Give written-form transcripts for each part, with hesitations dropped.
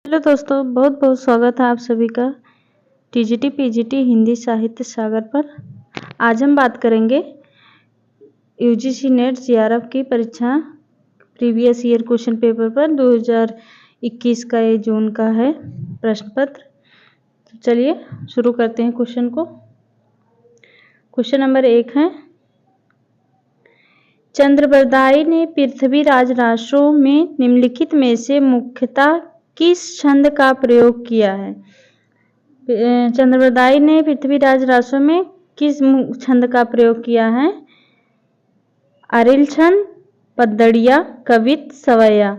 Hello दोस्तों, बहुत बहुत स्वागत है आप सभी का टीजीटी पीजीटी हिंदी साहित्य सागर पर। आज हम बात करेंगे यूजीसी नेट जेआरएफ की परीक्षा प्रीवियस ईयर क्वेश्चन पेपर पर 2021 का ये जून का है प्रश्न पत्र। तो चलिए शुरू करते हैं क्वेश्चन को। क्वेश्चन नंबर 1 है, चंद्रबरदाई ने पृथ्वीराज राष्ट्रों में निम्नलिखित में से मुख्यतः किस छंद का प्रयोग किया है? चंद्रबरदाई ने पृथ्वीराज राष्ट्रों में किस छंद का प्रयोग किया है? आरिल छंद, पद्दड़िया, कवित, सवैया।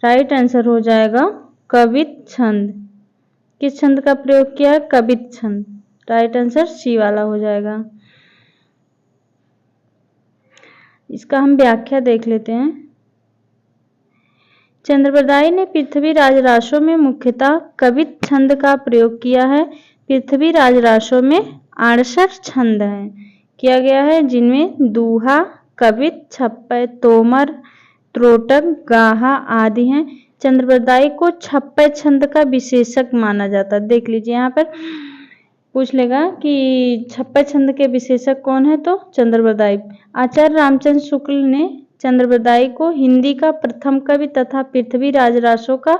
राइट आंसर हो जाएगा कवित छंद। किस छंद का प्रयोग किया है? कवित छंद। राइट आंसर सी वाला हो जाएगा। इसका हम व्याख्या देख लेते हैं। चंद्रबरदाई ने पृथ्वीराज राष्ट्रों में मुख्यतः कवित छंद का प्रयोग किया है। पृथ्वीराज राष्ट्रों में 68 छंद हैं किया गया है, जिनमें दूहा, कवित, छप्पय, तोमर, त्रोटक, गाहा आदि हैं। चंद्रबरदाई को छप्पय छंद का विशेषक माना जाता है। देख लीजिए, यहाँ पर पूछ लेगा कि छप्पय छंद के विशेषक कौन है, तो चंद्रबरदाई। आचार्य रामचंद्र शुक्ल ने चंद्रबरदाई को हिंदी का प्रथम कवि तथा पृथ्वीराज राष्ट्रों का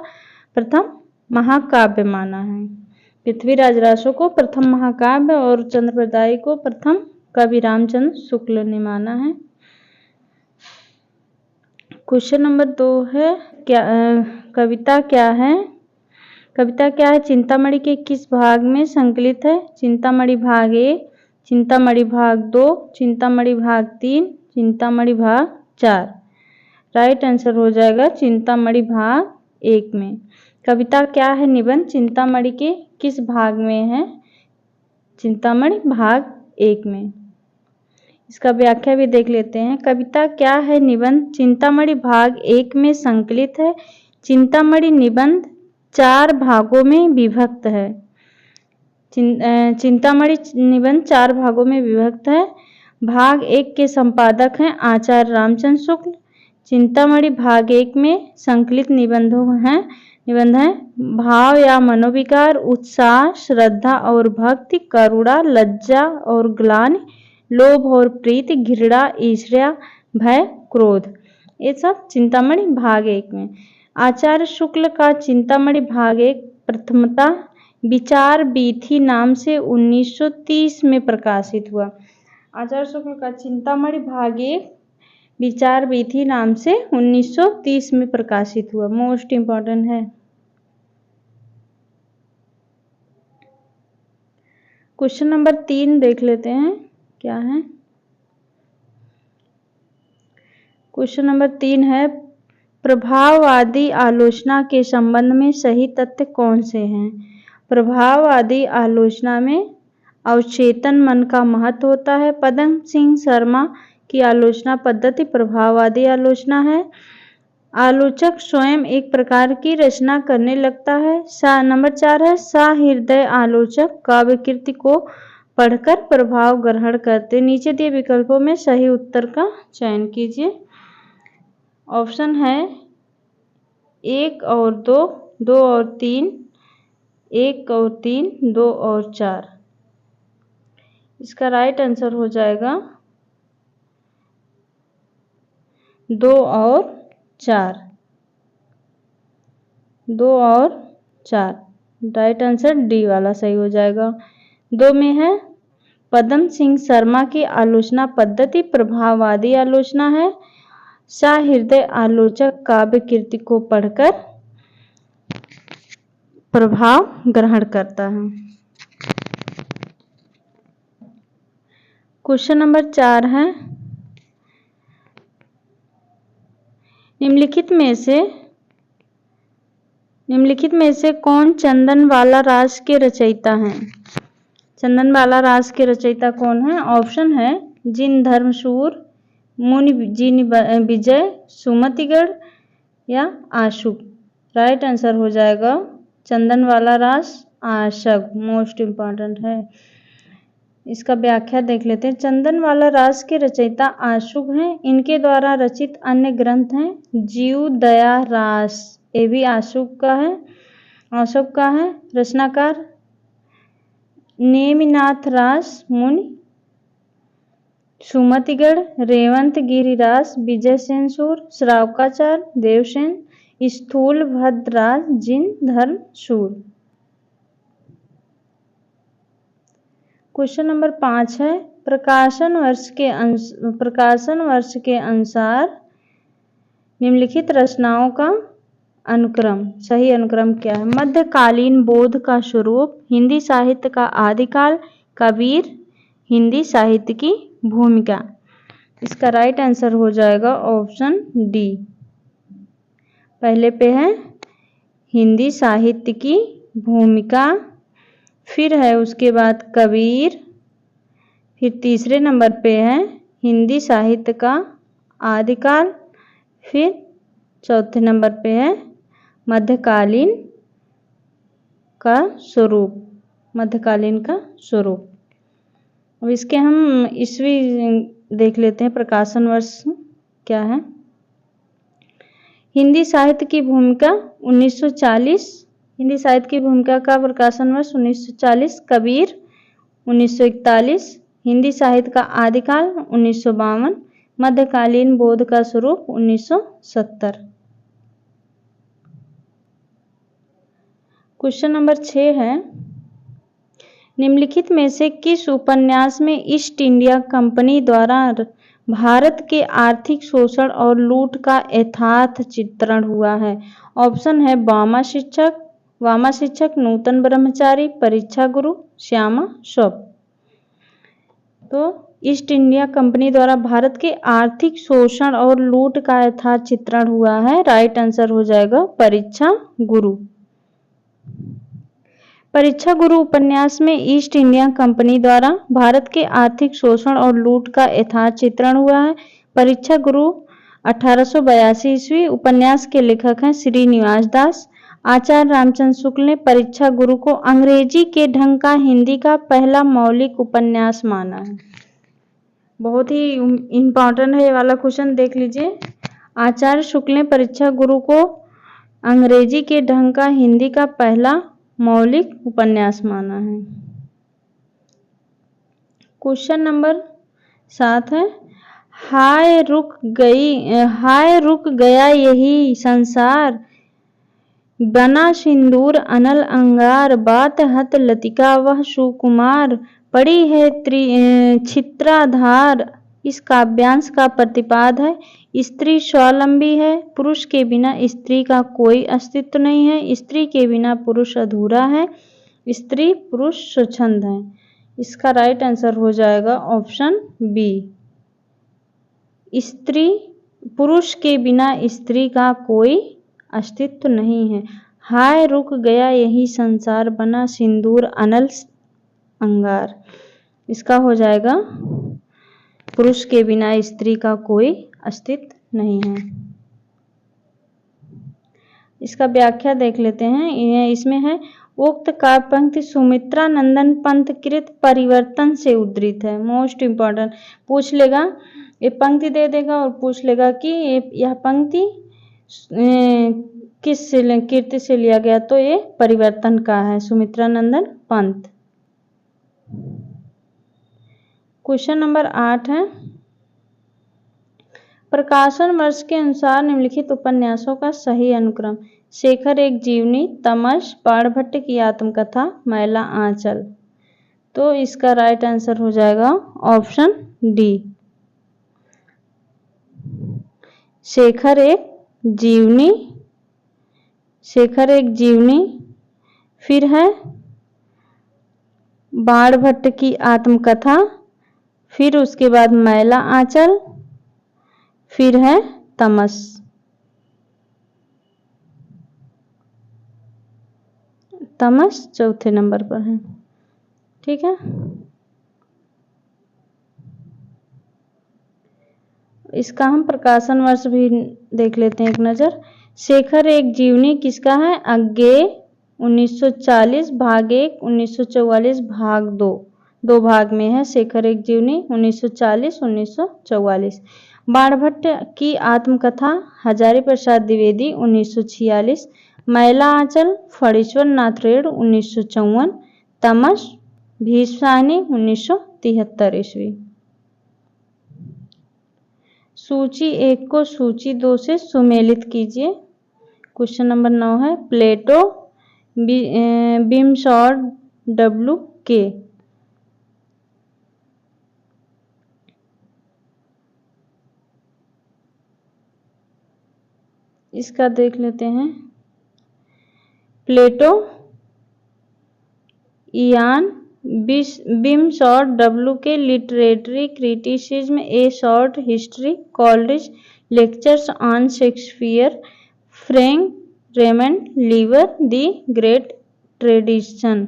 प्रथम महाकाव्य माना है। पृथ्वीराज राष्ट्रों को प्रथम महाकाव्य और चंद्रबरदाई को प्रथम कवि रामचंद्र शुक्ल ने माना है। क्वेश्चन नंबर 2 है, कविता क्या है? कविता क्या है? चिंतामणि के किस भाग में संकलित है? चिंतामणि भाग 1, चिंतामणि भाग 2, चिंतामणि भाग 3, चिंतामणि भाग 4। राइट आंसर हो जाएगा चिंतामणि भाग 1 में। कविता क्या है निबंध चिंतामणि के किस भाग में है? चिंतामणि भाग 1 में। इसका व्याख्या भी देख लेते हैं। कविता क्या है निबंध चिंतामणि भाग 1 में संकलित है। चिंतामणि निबंध 4 भागों में विभक्त है। चिंतामणि निबंध 4 भागों में विभक्त है। भाग 1 के संपादक हैं आचार्य रामचंद्र शुक्ल। चिंतामणि भाग 1 में संकलित निबंध हैं भाव या मनोविकार, उत्साह, श्रद्धा और भक्ति, करुणा, लज्जा और ग्लानि, लोभ और प्रीति, घृणा, ईर्ष्या, भय, क्रोध। ये सब चिंतामणि भाग 1 में। आचार्य शुक्ल का चिंतामणि भाग 1 प्रथमतः विचार वीथि नाम से 1930 में प्रकाशित हुआ। आचार्य शुक्ल का चिंतामणि भाग 1 विचार वीथि नाम से 1930 में प्रकाशित हुआ। मोस्ट इंपॉर्टेंट है। क्वेश्चन नंबर 3 देख लेते हैं क्या है। क्वेश्चन नंबर 3 है, प्रभाववादी आलोचना के संबंध में सही तथ्य कौन से हैं? प्रभाववादी आलोचना में अवचेतन मन का महत्व होता है। पदम सिंह शर्मा की आलोचना पद्धति प्रभाववादी आलोचना है। आलोचक स्वयं एक प्रकार की रचना करने लगता है। नंबर 4 है, सहृदय आलोचक काव्य कृति को पढ़कर प्रभाव ग्रहण करते। नीचे दिए विकल्पों में सही उत्तर का चयन कीजिए। ऑप्शन है 1 और 2, 2 और 3, 1 और 3, 2 और 4। इसका राइट आंसर हो जाएगा 2 और 4। 2 और 4। राइट आंसर डी वाला सही हो जाएगा। 2 में है, पदम सिंह शर्मा की आलोचना पद्धति प्रभाववादी आलोचना है। सहृदय आलोचक काव्य कृति को पढ़कर प्रभाव ग्रहण करता है। क्वेश्चन नंबर 4 है, निम्नलिखित में से कौन चंदनवाला रास के रचयिता हैं? चंदनवाला रास के रचयिता कौन है? ऑप्शन है जिन धर्मसूर, मुनि जिन विजय, सुमतिगढ़ या आशुक। राइट आंसर हो जाएगा चंदनवाला रास आशक। मोस्ट इंपॉर्टेंट है। इसका व्याख्या देख लेते हैं। चंदनवाला रास के रचयिता आशुक हैं। इनके द्वारा रचित अन्य ग्रंथ हैं जीव दया रास, ये भी आशुक का है। अशोक का है रचनाकार नेमिनाथ रास मुनि, सुमतिगढ़, रेवंत गिरिराज, विजय सेन सूर, श्रावकाचार्य, देवसेन, स्थूल भद्रराज, जिन धर्म सूर। क्वेश्चन नंबर 5 है प्रकाशन वर्ष के अनुसार निम्नलिखित रचनाओं का अनुक्रम, सही अनुक्रम क्या है? मध्यकालीन बोध का स्वरूप, हिंदी साहित्य का आदिकाल, कबीर, हिंदी साहित्य की भूमिका। इसका राइट आंसर हो जाएगा ऑप्शन डी। पहले पे है हिंदी साहित्य की भूमिका, फिर है उसके बाद कबीर, फिर तीसरे नंबर पे है हिंदी साहित्य का आदिकाल, फिर चौथे नंबर पे है मध्यकालीन का स्वरूप, मध्यकालीन का स्वरूप। अब इसके हम ईस्वी देख लेते हैं, प्रकाशन वर्ष क्या है। हिंदी साहित्य की भूमिका 1940, हिंदी साहित्य की भूमिका का प्रकाशन वर्ष 1940, कबीर 1941, हिंदी साहित्य का आदिकाल 1952, मध्यकालीन बोध का स्वरूप 1970। क्वेश्चन नंबर 6 है निम्नलिखित में से किस उपन्यास में ईस्ट इंडिया कंपनी द्वारा भारत के आर्थिक शोषण और लूट का यथार्थ चित्रण हुआ है? ऑप्शन है वामा शिक्षक, नूतन ब्रह्मचारी, परीक्षा गुरु, श्यामा स्वप्न। तो ईस्ट इंडिया कंपनी द्वारा भारत के आर्थिक शोषण और लूट का यथार्थ चित्रण हुआ है, राइट आंसर हो जाएगा परीक्षा गुरु। परीक्षा गुरु उपन्यास में ईस्ट इंडिया कंपनी द्वारा भारत के आर्थिक शोषण और लूट का यथार्थ चित्रण हुआ है। परीक्षा गुरु 1882 ईस्वी। उपन्यास के लेखक हैं श्रीनिवास दास। आचार्य रामचंद्र शुक्ल ने परीक्षा गुरु को अंग्रेजी के ढंग का हिंदी का पहला मौलिक उपन्यास माना है। बहुत ही इम्पोर्टेंट है ये वाला क्वेश्चन, देख लीजिए। आचार्य शुक्ल ने परीक्षा गुरु को अंग्रेजी के ढंग का हिंदी का पहला मौलिक उपन्यास माना है। क्वेश्चन नंबर 7 है हाय रुक गया यही संसार, बना सिंदूर अनल अंगार, बात हत लतिका वह सुकुमार, पड़ी है छित्राधार। इस काव्यांश का प्रतिपाद है स्त्री स्वावलंबी है, पुरुष के बिना स्त्री का कोई अस्तित्व नहीं है, स्त्री के बिना पुरुष अधूरा है, स्त्री पुरुष स्वच्छंद है। इसका राइट आंसर हो जाएगा ऑप्शन बी। स्त्री पुरुष के बिना स्त्री का कोई अस्तित्व नहीं है। हाय रुक गया यही संसार, बना सिंदूर अनल अंगार। इसका हो जाएगा पुरुष के बिना स्त्री का कोई अस्तित्व नहीं है। इसका व्याख्या देख लेते हैं। इसमें है उक्त काव्य पंक्ति सुमित्रा नंदन पंत कृत परिवर्तन से उद्धृत है। मोस्ट इंपॉर्टेंट पूछ लेगा, ये पंक्ति दे देगा और पूछ लेगा कि यह पंक्ति किस कृति से लिया गया, तो ये परिवर्तन का है, सुमित्रा नंदन पंत। क्वेश्चन नंबर 8 है प्रकाशन वर्ष के अनुसार निम्नलिखित उपन्यासों का सही अनुक्रम। शेखर एक जीवनी, तमस, बाणभट्ट की आत्मकथा, मैला आंचल। तो इसका राइट आंसर हो जाएगा ऑप्शन डी। शेखर एक जीवनी, फिर है बाणभट्ट की आत्मकथा, फिर उसके बाद मैला आंचल, फिर है तमस। तमस चौथे नंबर पर है, ठीक है। इसका हम प्रकाशन वर्ष भी देख लेते हैं एक नज़र। शेखर एक जीवनी किसका है? अज्ञेय 1940 भाग 1, 1944 भाग 2, 2 भाग में है शेखर एक जीवनी 1940 1944। बाणभट्ट की आत्मकथा हजारी प्रसाद द्विवेदी 1946। मैला आंचल फणीश्वर नाथ रेड 1954, तमस भीषानी 1973 ईस्वी। सूची 1 को सूची 2 से सुमेलित कीजिए। क्वेश्चन नंबर 9 है प्लेटो बिमसॉर डब्ल्यू के। इसका देख लेते हैं। Plato Ion Wimsatt W K literary criticism a short history college lectures on Shakespeare Frank Raymond Leavis the great tradition.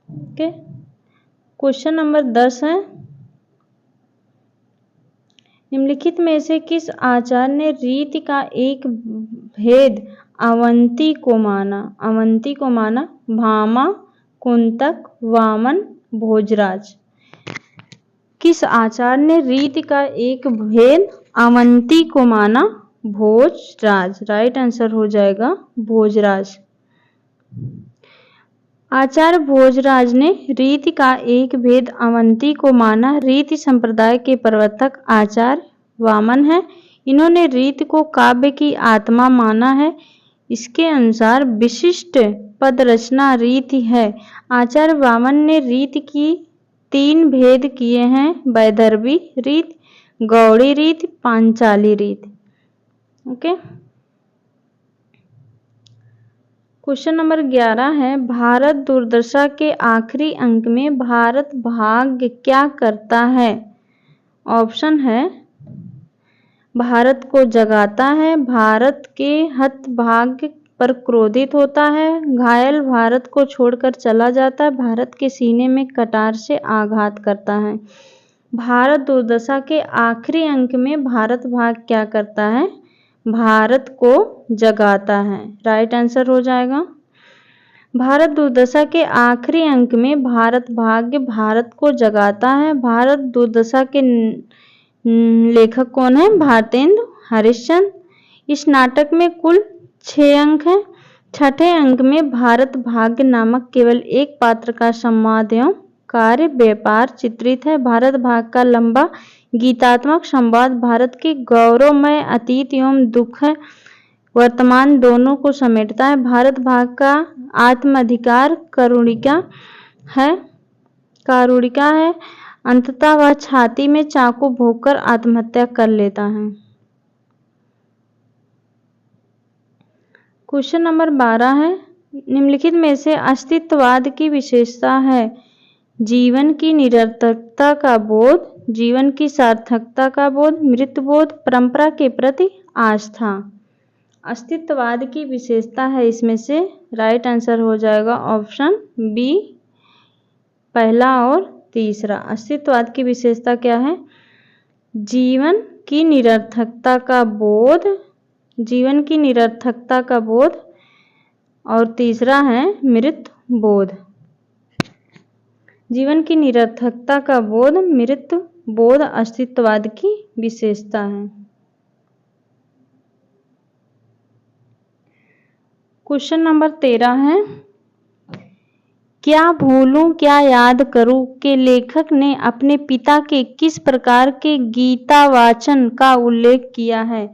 Okay, question number 10 है निम्नलिखित में से किस आचार्य ने रीति का एक भेद अवंती को माना? अवंती को माना भामा, कुंतक, वामन, भोजराज। किस आचार्य ने रीति का एक भेद अवंती को माना? भोजराज। राइट आंसर हो जाएगा भोजराज। आचार्य भोजराज ने रीति का एक भेद अवंती को माना। रीति संप्रदाय के प्रवर्तक आचार्य वामन है। इन्होंने रीति को काव्य की आत्मा माना है। इसके अनुसार विशिष्ट पद रचना रीति है। आचार्य वामन ने रीति की 3 भेद किए हैं, वैदर्भी रीति, गौड़ी रीति, पांचाली रीति। ओके, क्वेश्चन नंबर 11 है भारत दुर्दशा के आखिरी अंक में भारत भाग्य क्या करता है? ऑप्शन है भारत को जगाता है, भारत के हतभाग्य पर क्रोधित होता है, घायल भारत को छोड़कर चला जाता है, भारत के सीने में कटार से आघात करता है। भारत दुर्दशा के आखिरी अंक में भारत भाग्य क्या करता है? भारत को जगाता है। राइट आंसर हो जाएगा। भारत दुर्दशा के आखिरी अंक में भारत भाग्य भारत को जगाता है। भारत दुर्दशा के लेखक कौन है? भारतेंदु हरिश्चंद्र। इस नाटक में कुल 6 अंक हैं। छठे अंक में भारत भाग्य नामक केवल एक पात्र का संवाद एवं कार्य व्यापार चित्रित है। भारत भाग्य का लंबा गीतात्मक संवाद भारत के गौरवमय अतीत एवं दुख वर्तमान दोनों को समेटता है। भारत भाग्य का आत्माधिकार कारुणिका है। अंततः वह छाती में चाकू भोंककर आत्महत्या कर लेता है। क्वेश्चन नंबर 12 है निम्नलिखित में से अस्तित्ववाद की विशेषता है? जीवन की निरर्थकता का बोध, जीवन की सार्थकता का बोध, मृत्यु बोध, परंपरा के प्रति आस्था। अस्तित्ववाद की विशेषता है इसमें से। राइट आंसर हो जाएगा ऑप्शन बी, पहला और तीसरा। अस्तित्ववाद की विशेषता क्या है? जीवन की निरर्थकता का बोध, जीवन की निरर्थकता का बोध, और तीसरा है मृत्यु बोध। जीवन की निरर्थकता का बोध, मृत्यु बोध अस्तित्ववाद की विशेषता है। क्वेश्चन नंबर 13 है क्या भूलूं क्या याद करूं के लेखक ने अपने पिता के किस प्रकार के गीता वाचन का उल्लेख किया है?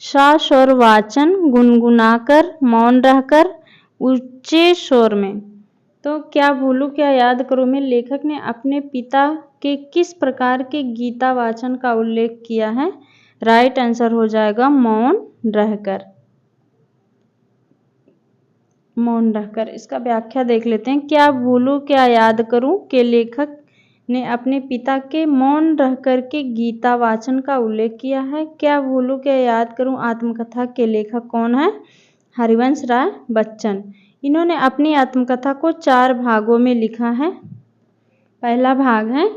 सस्वर वाचन, गुनगुनाकर, मौन रहकर, ऊंचे स्वर में। तो क्या भूलूं क्या याद करूं में लेखक ने अपने पिता के किस प्रकार के गीता वाचन का उल्लेख किया है? राइट आंसर हो जाएगा मौन रहकर। मौन रहकर। इसका व्याख्या देख लेते हैं। क्या भूलूं क्या याद करूं के लेखक ने अपने पिता के मौन रहकर के गीता वाचन का उल्लेख किया है। क्या भूलूं क्या याद करूं आत्मकथा के लेखक कौन है? हरिवंश राय बच्चन। इन्होंने अपनी आत्मकथा को 4 भागों में लिखा है। पहला भाग है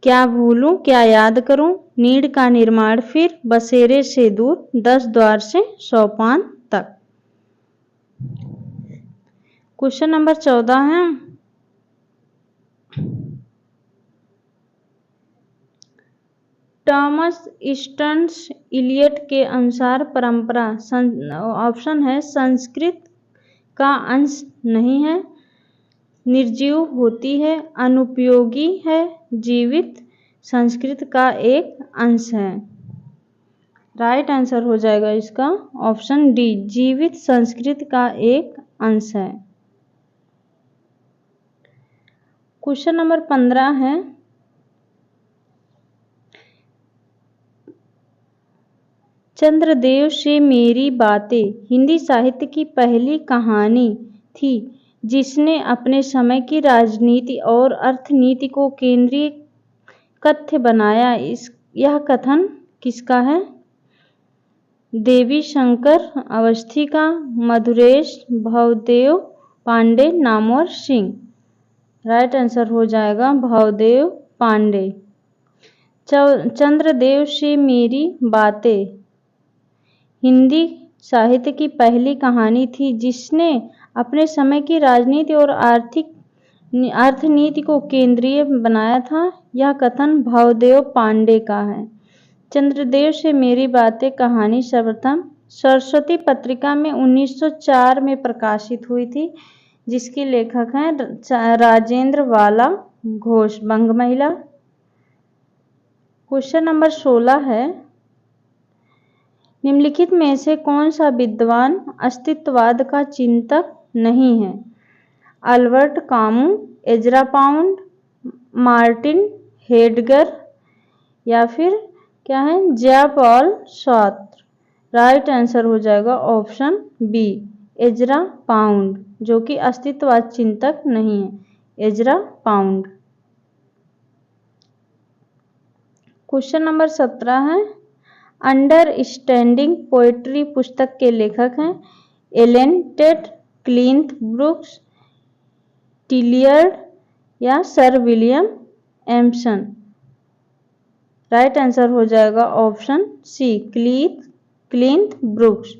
क्या भूलूं क्या याद करूं, नीड़ का निर्माण फिर, बसेरे से दूर, 10 द्वार से सोपान तक। क्वेश्चन नंबर 14 है टॉमस स्टर्न्स इलियट के अनुसार परंपरा। ऑप्शन है संस्कृत का अंश नहीं है, निर्जीव होती है, अनुपयोगी है, जीवित संस्कृत का एक अंश है। राइट आंसर हो जाएगा इसका ऑप्शन डी, जीवित संस्कृत का एक अंश है। क्वेश्चन नंबर 15 है, चंद्रदेव से मेरी बातें हिंदी साहित्य की पहली कहानी थी जिसने अपने समय की राजनीति और अर्थनीति को केंद्रीय कथ्य बनाया। यह कथन किसका है? देवी शंकर अवस्थी का, मधुरेश भवदेव पांडे, नामवर सिंह। राइट आंसर हो जाएगा भवदेव पांडे। चंद्रदेव से मेरी बातें हिंदी साहित्य की पहली कहानी थी जिसने अपने समय की राजनीति और अर्थनीति को केंद्रीय बनाया था। यह कथन भवदेव पांडे का है। चंद्रदेव से मेरी बातें कहानी सर्वप्रथम सरस्वती पत्रिका में 1904 में प्रकाशित हुई थी, जिसकी लेखक हैं राजेंद्र वाला घोष, बंग महिला। क्वेश्चन नंबर 16 है, निम्नलिखित में से कौन सा विद्वान अस्तित्ववाद का चिंतक नहीं है? Albert Camus, Ezra Pound, Martin Heidegger या फिर क्या है Jean Paul Sartre. Right answer हो जाएगा ऑप्शन बी, एजरा पाउंड, जो कि अस्तित्ववाद चिंतक नहीं है, एजरा पाउंड। क्वेश्चन नंबर 17 है, अंडरस्टैंडिंग पोएट्री पुस्तक के लेखक हैं Allen Tate, Cleanth Brooks, Tillyard या sir William Empson. Right answer हो जाएगा option C, Cleanth Brooks.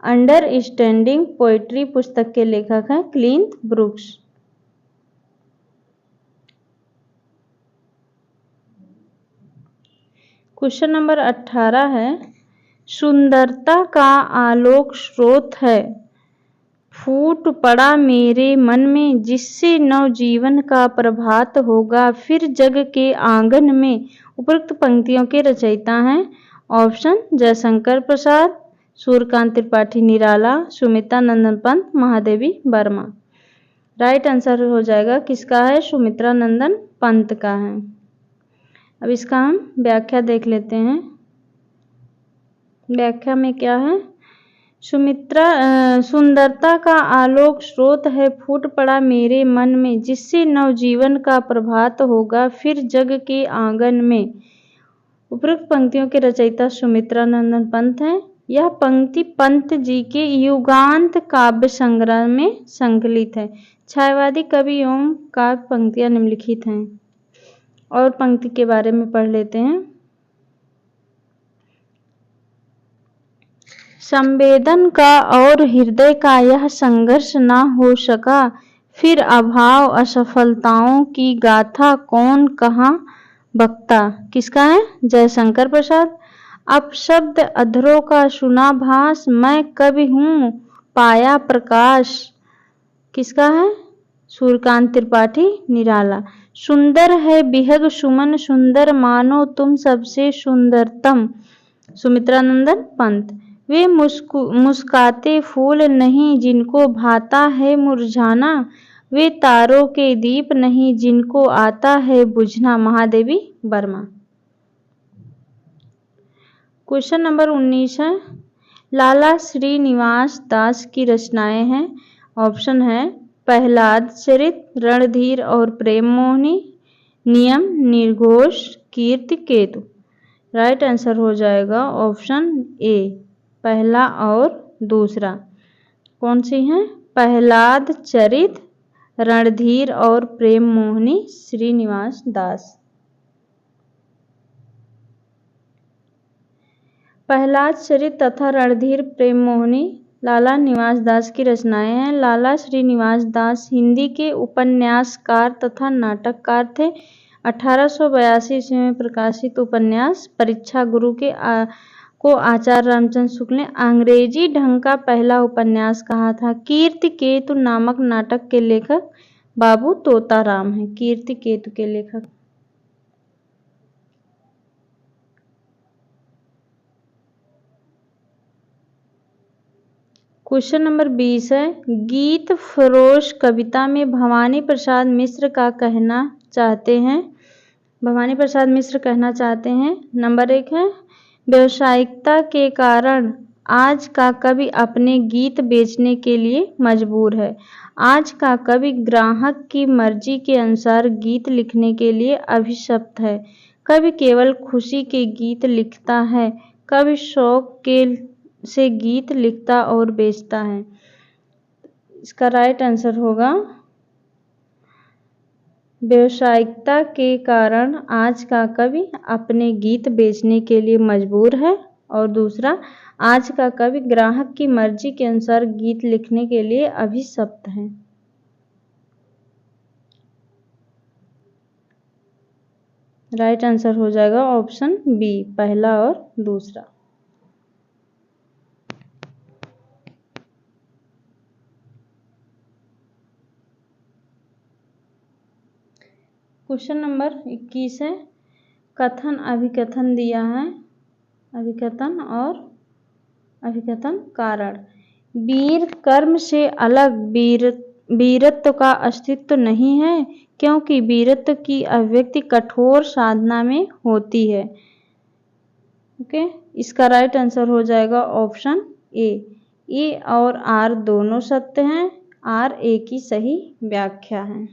Understanding poetry पुस्तक के लेखक हैं क्लिंथ ब्रूक्स। क्वेश्चन नंबर 18 है, सुंदरता का आलोक स्रोत है, फूट पड़ा मेरे मन में जिससे नवजीवन का प्रभात होगा, फिर जग के आंगन में। उपरोक्त पंक्तियों के रचयिता हैं ऑप्शन जयशंकर प्रसाद, सूर्यकांत त्रिपाठी निराला, सुमित्रा नंदन पंत, महादेवी वर्मा। राइट आंसर हो जाएगा किसका है? सुमित्रा नंदन पंत का है। अब इसका हम व्याख्या देख लेते हैं। व्याख्या में क्या है? सुंदरता का आलोक स्रोत है, फूट पड़ा मेरे मन में जिससे नवजीवन का प्रभात होगा, फिर जग के आंगन में। उपरोक्त पंक्तियों के रचयिता सुमित्रा नंदन पंत हैं। यह पंक्ति पंत जी के युगांत काव्य संग्रह में संकलित है। छायावादी कवि एवं काव्य पंक्तियां निम्नलिखित हैं। और पंक्ति के बारे में पढ़ लेते हैं। संवेदन का और हृदय का यह संघर्ष न हो सका, फिर अभाव असफलताओं की गाथा कौन कहाँ बकता। किसका है? जयशंकर प्रसाद। अपशब्द अधरों का सुना भास, मैं कवि हूँ पाया प्रकाश। किसका है? सूर्यकांत त्रिपाठी निराला। सुंदर है बिहग सुमन सुंदर, मानो तुम सबसे सुंदरतम, सुमित्रा नंदन पंत। वे मुस्काते फूल नहीं जिनको भाता है मुरझाना, वे तारों के दीप नहीं जिनको आता है बुझना, महादेवी वर्मा। क्वेश्चन नंबर 19 है, लाला श्रीनिवास दास की रचनाएं हैं। ऑप्शन है प्रहलाद चरित, रणधीर और प्रेम मोहिनी, नियम, निर्घोष, कीर्ति केतु। राइट आंसर हो जाएगा ऑप्शन ए, पहला और दूसरा। कौन सी हैं? प्रहलाद चरित, रणधीर और प्रेम मोहिनी, श्रीनिवास दास। प्रहलाद चरित तथा रणधीर प्रेम मोहिनी लाला निवास दास की रचनाएं हैं। लाला श्रीनिवास दास हिंदी के उपन्यासकार तथा नाटककार थे। 1882 ईस्वी में प्रकाशित उपन्यास परीक्षा गुरु के को आचार्य रामचंद्र शुक्ल ने अंग्रेजी ढंग का पहला उपन्यास कहा था? कीर्तिकेतु नामक नाटक के लेखक बाबू तोताराम हैं। कीर्तिकेतु के लेखक। क्वेश्चन नंबर 20 है, गीत फरोश कविता में भवानी प्रसाद मिश्र का कहना चाहते हैं। भवानी प्रसाद मिश्र कहना चाहते हैं। नंबर 1 है, व्यावसायिकता के कारण आज का कवि अपने गीत बेचने के लिए मजबूर है। आज का कवि ग्राहक की मर्जी के अनुसार गीत लिखने के लिए अभिशप्त है। कवि केवल खुशी के गीत लिखता है। कवि शौक के से गीत लिखता और बेचता है। इसका राइट आंसर होगा व्यावसायिकता के कारण आज का कवि अपने गीत बेचने के लिए मजबूर है, और दूसरा आज का कवि ग्राहक की मर्जी के अनुसार गीत लिखने के लिए अभिशप्त है। राइट आंसर हो जाएगा ऑप्शन बी, पहला और दूसरा। क्वेश्चन नंबर 21 है, कथन अभिकथन दिया है। अभिकथन और अभिकथन कारण। वीर कर्म से अलग वीरत्व का अस्तित्व नहीं है, क्योंकि वीरत्व की अभिव्यक्ति कठोर साधना में होती है। ओके, इसका राइट आंसर हो जाएगा ऑप्शन ए और आर दोनों सत्य हैं। आर ए की सही व्याख्या है।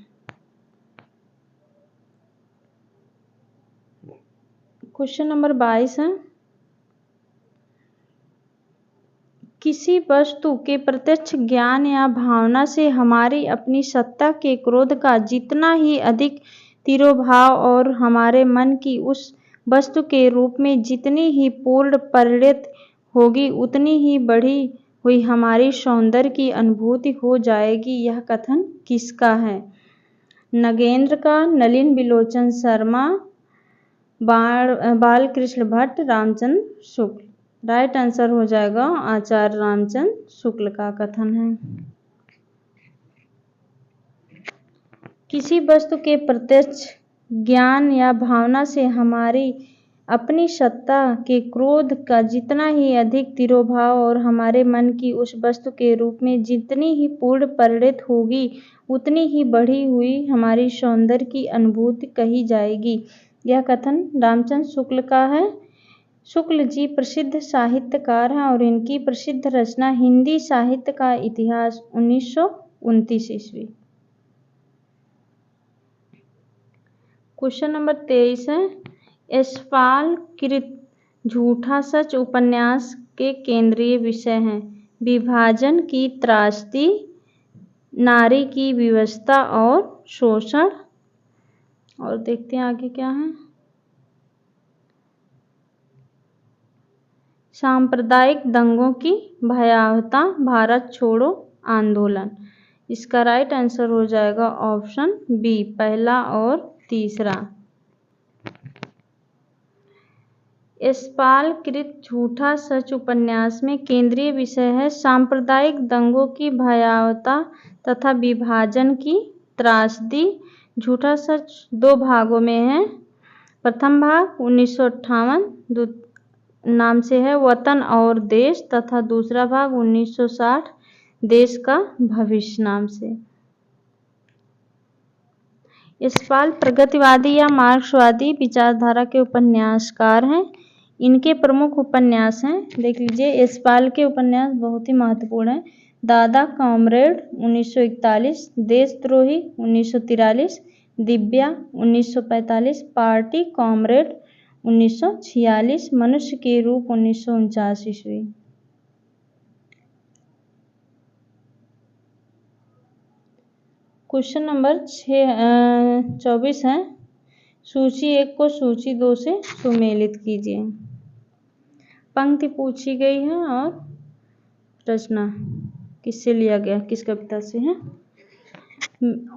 क्वेश्चन नंबर 22 है, किसी वस्तु के प्रत्यक्ष ज्ञान या भावना से हमारी अपनी सत्ता के क्रोध का जितना ही अधिक तिरोभाव और हमारे मन की उस वस्तु के रूप में जितनी ही पूर्ण परिणत होगी, उतनी ही बढ़ी हुई हमारी सौंदर्य की अनुभूति हो जाएगी। यह कथन किसका है? नगेंद्र का, नलिन बिलोचन शर्मा, बालकृष्ण भट्ट, रामचंद्र शुक्ल। राइट आंसर हो जाएगा आचार्य रामचंद्र शुक्ल का कथन है। किसी वस्तु के प्रत्यक्ष ज्ञान या भावना से हमारी अपनी सत्ता के क्रोध का जितना ही अधिक तिरोभाव और हमारे मन की उस वस्तु के रूप में जितनी ही पूर्ण परिणत होगी, उतनी ही बढ़ी हुई हमारी सौंदर्य की अनुभूति कही जाएगी। यह कथन रामचंद्र शुक्ल का है। शुक्ल जी प्रसिद्ध साहित्यकार हैं और इनकी प्रसिद्ध रचना हिंदी साहित्य का इतिहास 1929 ईस्वी। क्वेश्चन नंबर 23 है, यशपाल कृत झूठा सच उपन्यास के केंद्रीय विषय हैं। विभाजन की त्रासदी, नारी की विवशता और शोषण। और देखते हैं आगे क्या है। सांप्रदायिक दंगों की भयावहता, भारत छोड़ो आंदोलन। इसका राइट आंसर हो जाएगा ऑप्शन बी, पहला और तीसरा। यशपाल कृत झूठा सच उपन्यास में केंद्रीय विषय है सांप्रदायिक दंगों की भयावहता तथा विभाजन की त्रासदी। झूठा सच दो भागों में है। प्रथम भाग 1958 नाम से है वतन और देश, तथा दूसरा भाग 1960 देश का भविष्य नाम से। यशपाल प्रगतिवादी या मार्क्सवादी विचारधारा के उपन्यासकार हैं। इनके प्रमुख उपन्यास हैं, देख लीजिए, यशपाल के उपन्यास बहुत ही महत्वपूर्ण हैं। दादा कॉमरेड 1941, देशद्रोही 1943, दिव्या 1945, पार्टी कॉमरेड 1946, मनुष्य के रूप 1949 ईस्वी। क्वेश्चन नंबर 24 है, सूची 1 को सूची 2 से सुमेलित कीजिए। पंक्ति पूछी गई है और रचना किससे लिया गया, किस कविता से है।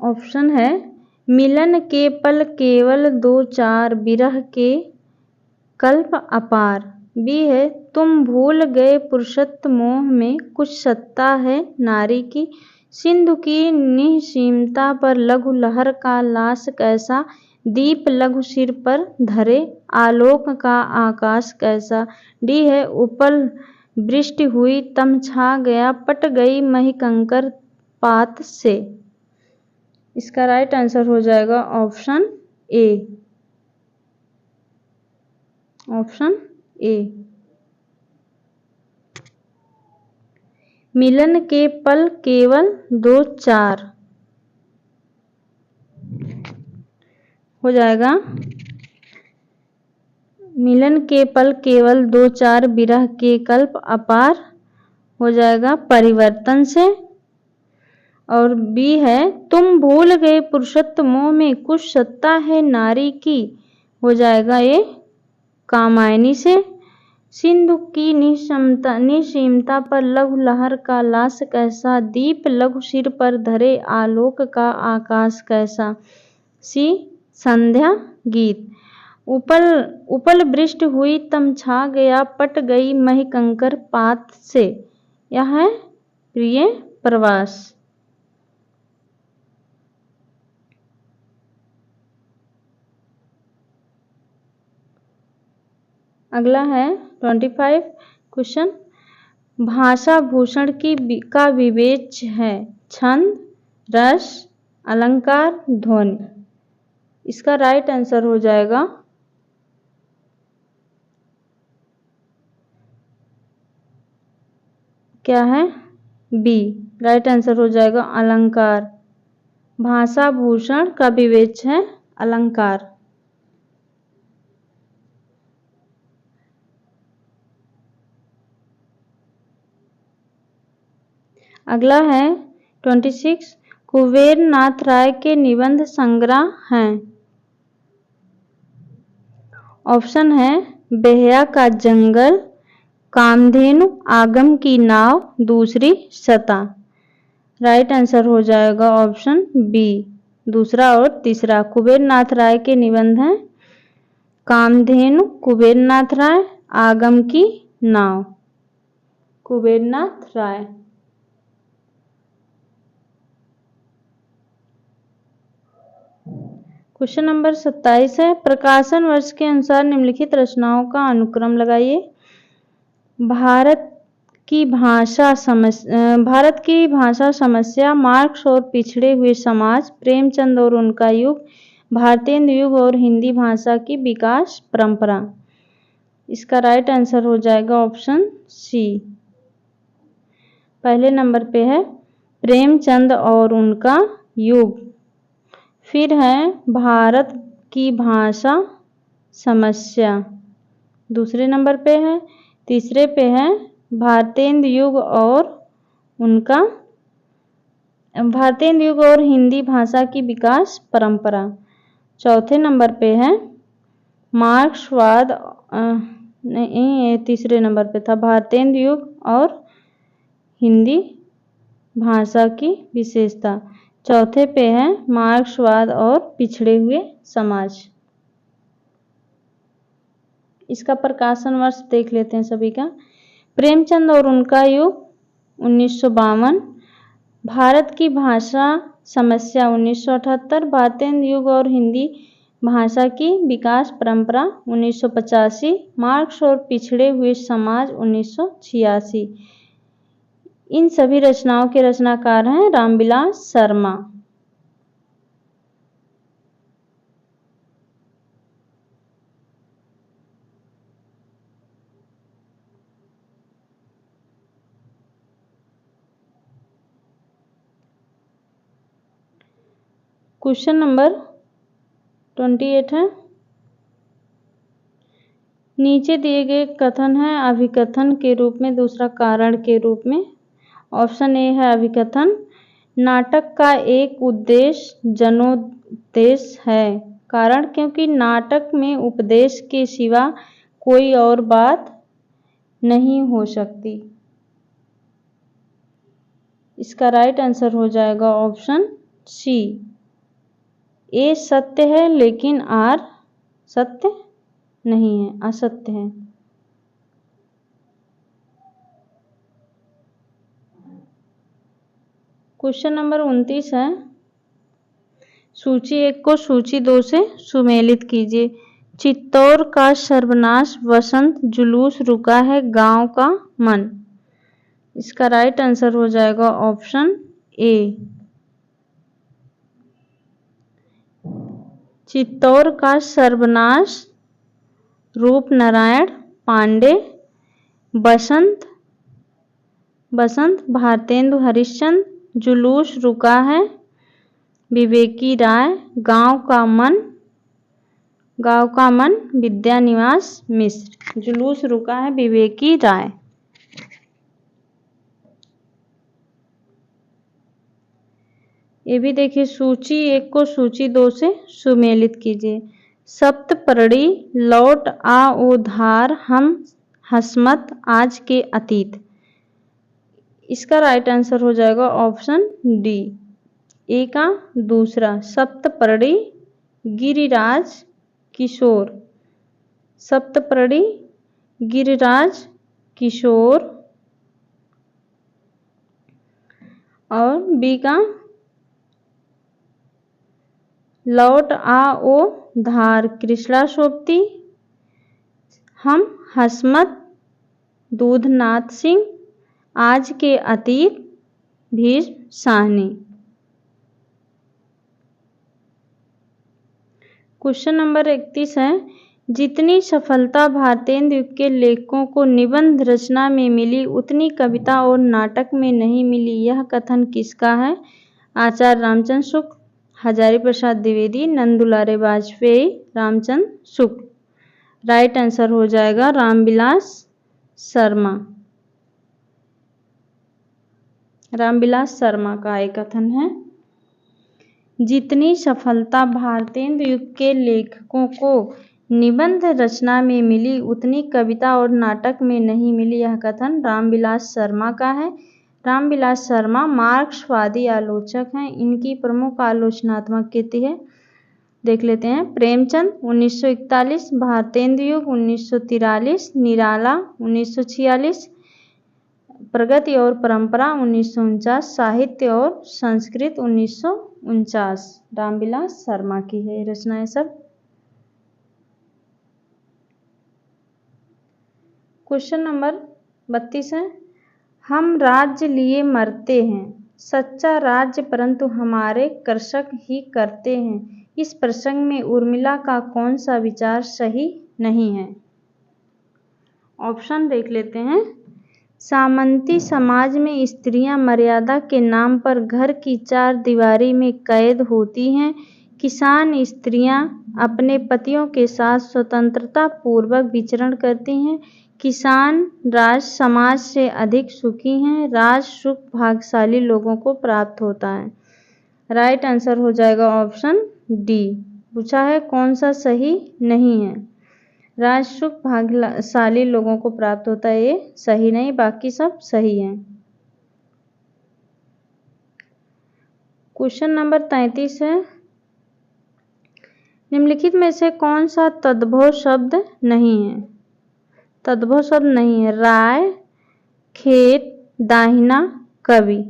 ऑप्शन है, मिलन के पल केवल दो चार, विरह के कल्प अपार। बी है तुम भूल गए पुरुषत्व मोह में कुछ सत्ता है नारी की, सिंधु की निःसीमता पर लघु लहर का लाश कैसा, दीप लघु सिर पर धरे आलोक का आकाश कैसा। डी है उपल वृष्टि हुई तम छा गया पट गई मही कंकर पात से। इसका राइट आंसर हो जाएगा ऑप्शन ए। Option A. मिलन के पल केवल दो चार हो जाएगा। मिलन के पल केवल दो चार विरह के कल्प अपार हो जाएगा परिवर्तन से। और बी है तुम भूल गए पुरुषत्व मोह में कुछ सत्ता है नारी की हो जाएगा ये कामायनी से। सिंधु की निःसीमता पर लघु लहर का लाश कैसा, दीप लघु सिर पर धरे आलोक का आकाश कैसा। सी संध्या गीत। उपल वृष्टि हुई तम छा गया पट गई मही कंकर पात से। यह है प्रिय प्रवास। अगला है 25 क्वेश्चन। भाषा भूषण का विवेच्य है छंद, रस, अलंकार, ध्वनि। इसका राइट आंसर हो जाएगा क्या है बी। राइट आंसर हो जाएगा अलंकार। भाषा भूषण का विवेच्य है अलंकार। अगला है 26 कुबेर नाथ राय के निबंध संग्रह हैं। ऑप्शन है बेहया का जंगल, कामधेनु, आगम की नाव, दूसरी सता। राइट आंसर हो जाएगा ऑप्शन बी दूसरा और तीसरा। कुबेर नाथ राय के निबंध हैं कामधेनु कुबेर नाथ राय, आगम की नाव कुबेर नाथ राय। क्वेश्चन नंबर 27 है प्रकाशन वर्ष के अनुसार निम्नलिखित रचनाओं का अनुक्रम लगाइए। भारत की भाषा समस्या, मार्क्स और पिछड़े हुए समाज, प्रेमचंद और उनका युग, भारतेंदु युग और हिंदी भाषा की विकास परंपरा। इसका राइट आंसर हो जाएगा ऑप्शन सी। पहले नंबर पे है प्रेमचंद और उनका युग, फिर है भारत की भाषा समस्या दूसरे नंबर पे है, तीसरे पे है भारतेंदु युग और हिंदी भाषा की विकास परंपरा। चौथे नंबर पे है मार्क्सवाद नहीं, तीसरे नंबर पे था भारतेंदु युग और हिंदी भाषा की विशेषता। चौथे पे है मार्क्सवाद और पिछड़े हुए समाज। इसका प्रकाशन वर्ष देख लेते हैं सभी का। प्रेमचंद और उनका युग 1952, भारत की भाषा समस्या 1978, भारतेंदु युग और हिंदी भाषा की विकास परंपरा 1985, मार्क्स और पिछड़े हुए समाज 1986। इन सभी रचनाओं के रचनाकार हैं रामविलास शर्मा। क्वेश्चन नंबर 28 है नीचे दिए गए कथन है अभिकथन के रूप में, दूसरा कारण के रूप में। ऑप्शन ए है अभिकथन, नाटक का एक उद्देश्य जनोद्देश है। कारण क्योंकि नाटक में उपदेश के सिवा कोई और बात नहीं हो सकती। इसका राइट आंसर हो जाएगा ऑप्शन सी। ए सत्य है लेकिन आर सत्य नहीं है, असत्य है। क्वेश्चन नंबर 29 है, सूची 1 को सूची 2 से सुमेलित कीजिए। चित्तौर का सर्वनाश, वसंत, जुलूस रुका है, गांव का मन। इसका राइट आंसर हो जाएगा ऑप्शन ए। चित्तौर का सर्वनाश, रूपनारायण पांडे। बसंत भारतेंदु हरिश्चंद्र। जुलूस रुका है, विवेकी राय। गांव का मन विद्यानिवास मिश्र। जुलूस रुका है, विवेकी राय। ये भी देखिए, सूची 1 को सूची 2 से सुमेलित कीजिए। सप्तपर्णी, लौट आ ओ धार, हम हसमत आज के अतीत। इसका राइट आंसर हो जाएगा ऑप्शन डी। ए का दूसरा, सप्तपर्णी गिरिराज किशोर। सप्तपर्णी गिरिराज किशोर। और बी का लौट आ ओ धार कृष्णा सोबती। हम हसमत दूधनाथ सिंह। आज के अतीत भीष्म साहनी। क्वेश्चन नंबर 31 है, जितनी सफलता भारतेंदु युग के लेखकों को निबंध रचना में मिली उतनी कविता और नाटक में नहीं मिली, यह कथन किसका है? आचार्य रामचंद्र शुक्ल, हजारी प्रसाद द्विवेदी, नंदुलारे वाजपेयी, रामचंद्र शुक्ल। राइट आंसर हो जाएगा रामविलास शर्मा। रामविलास शर्मा का एक कथन है, जितनी सफलता भारतेंदु युग के लेखकों को निबंध रचना में मिली उतनी कविता और नाटक में नहीं मिली, यह कथन रामविलास शर्मा का है। रामविलास शर्मा मार्क्सवादी आलोचक हैं। इनकी प्रमुख आलोचनात्मक कृति है, देख लेते हैं। प्रेमचंद 1941, भारतेंदु युग 1943, निराला 1946, प्रगति और परंपरा 1949, साहित्य और संस्कृत 1949। रामविलास शर्मा की है रचनाएं सब। क्वेश्चन नंबर 32 है, हम राज्य लिए मरते हैं, सच्चा राज्य परंतु हमारे कृषक ही करते हैं। इस प्रसंग में उर्मिला का कौन सा विचार सही नहीं है? ऑप्शन देख लेते हैं। सामंती समाज में स्त्रियां मर्यादा के नाम पर घर की चार दीवारी में कैद होती हैं। किसान स्त्रियां अपने पतियों के साथ स्वतंत्रता पूर्वक विचरण करती हैं। किसान राज समाज से अधिक सुखी हैं। राज सुख भाग्यशाली लोगों को प्राप्त होता है। राइट आंसर हो जाएगा ऑप्शन डी। पूछा है कौन सा सही नहीं है? राज सुख भाग्यशाली लोगों को प्राप्त होता है, ये सही नहीं, बाकी सब सही है। क्वेश्चन नंबर 33 है, निम्नलिखित में से कौन सा तद्भव शब्द नहीं है? तद्भव शब्द नहीं है। राय, खेत, दाहिना, कवि।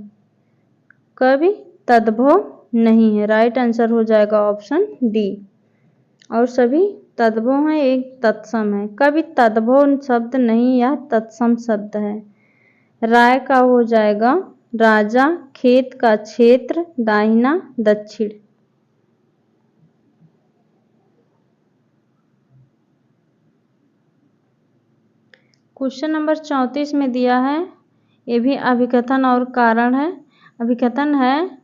कवि तद्भव नहीं है। राइट आंसर हो जाएगा ऑप्शन डी। और सभी तद्भव है, एक तत्सम है। कवि तद्भव शब्द नहीं, यह तत्सम शब्द है। राय का हो जाएगा राजा, खेत का क्षेत्र, दाहिना दक्षिण। क्वेश्चन नंबर 34 में दिया है, ये भी अभिकथन और कारण है। अभिकथन है,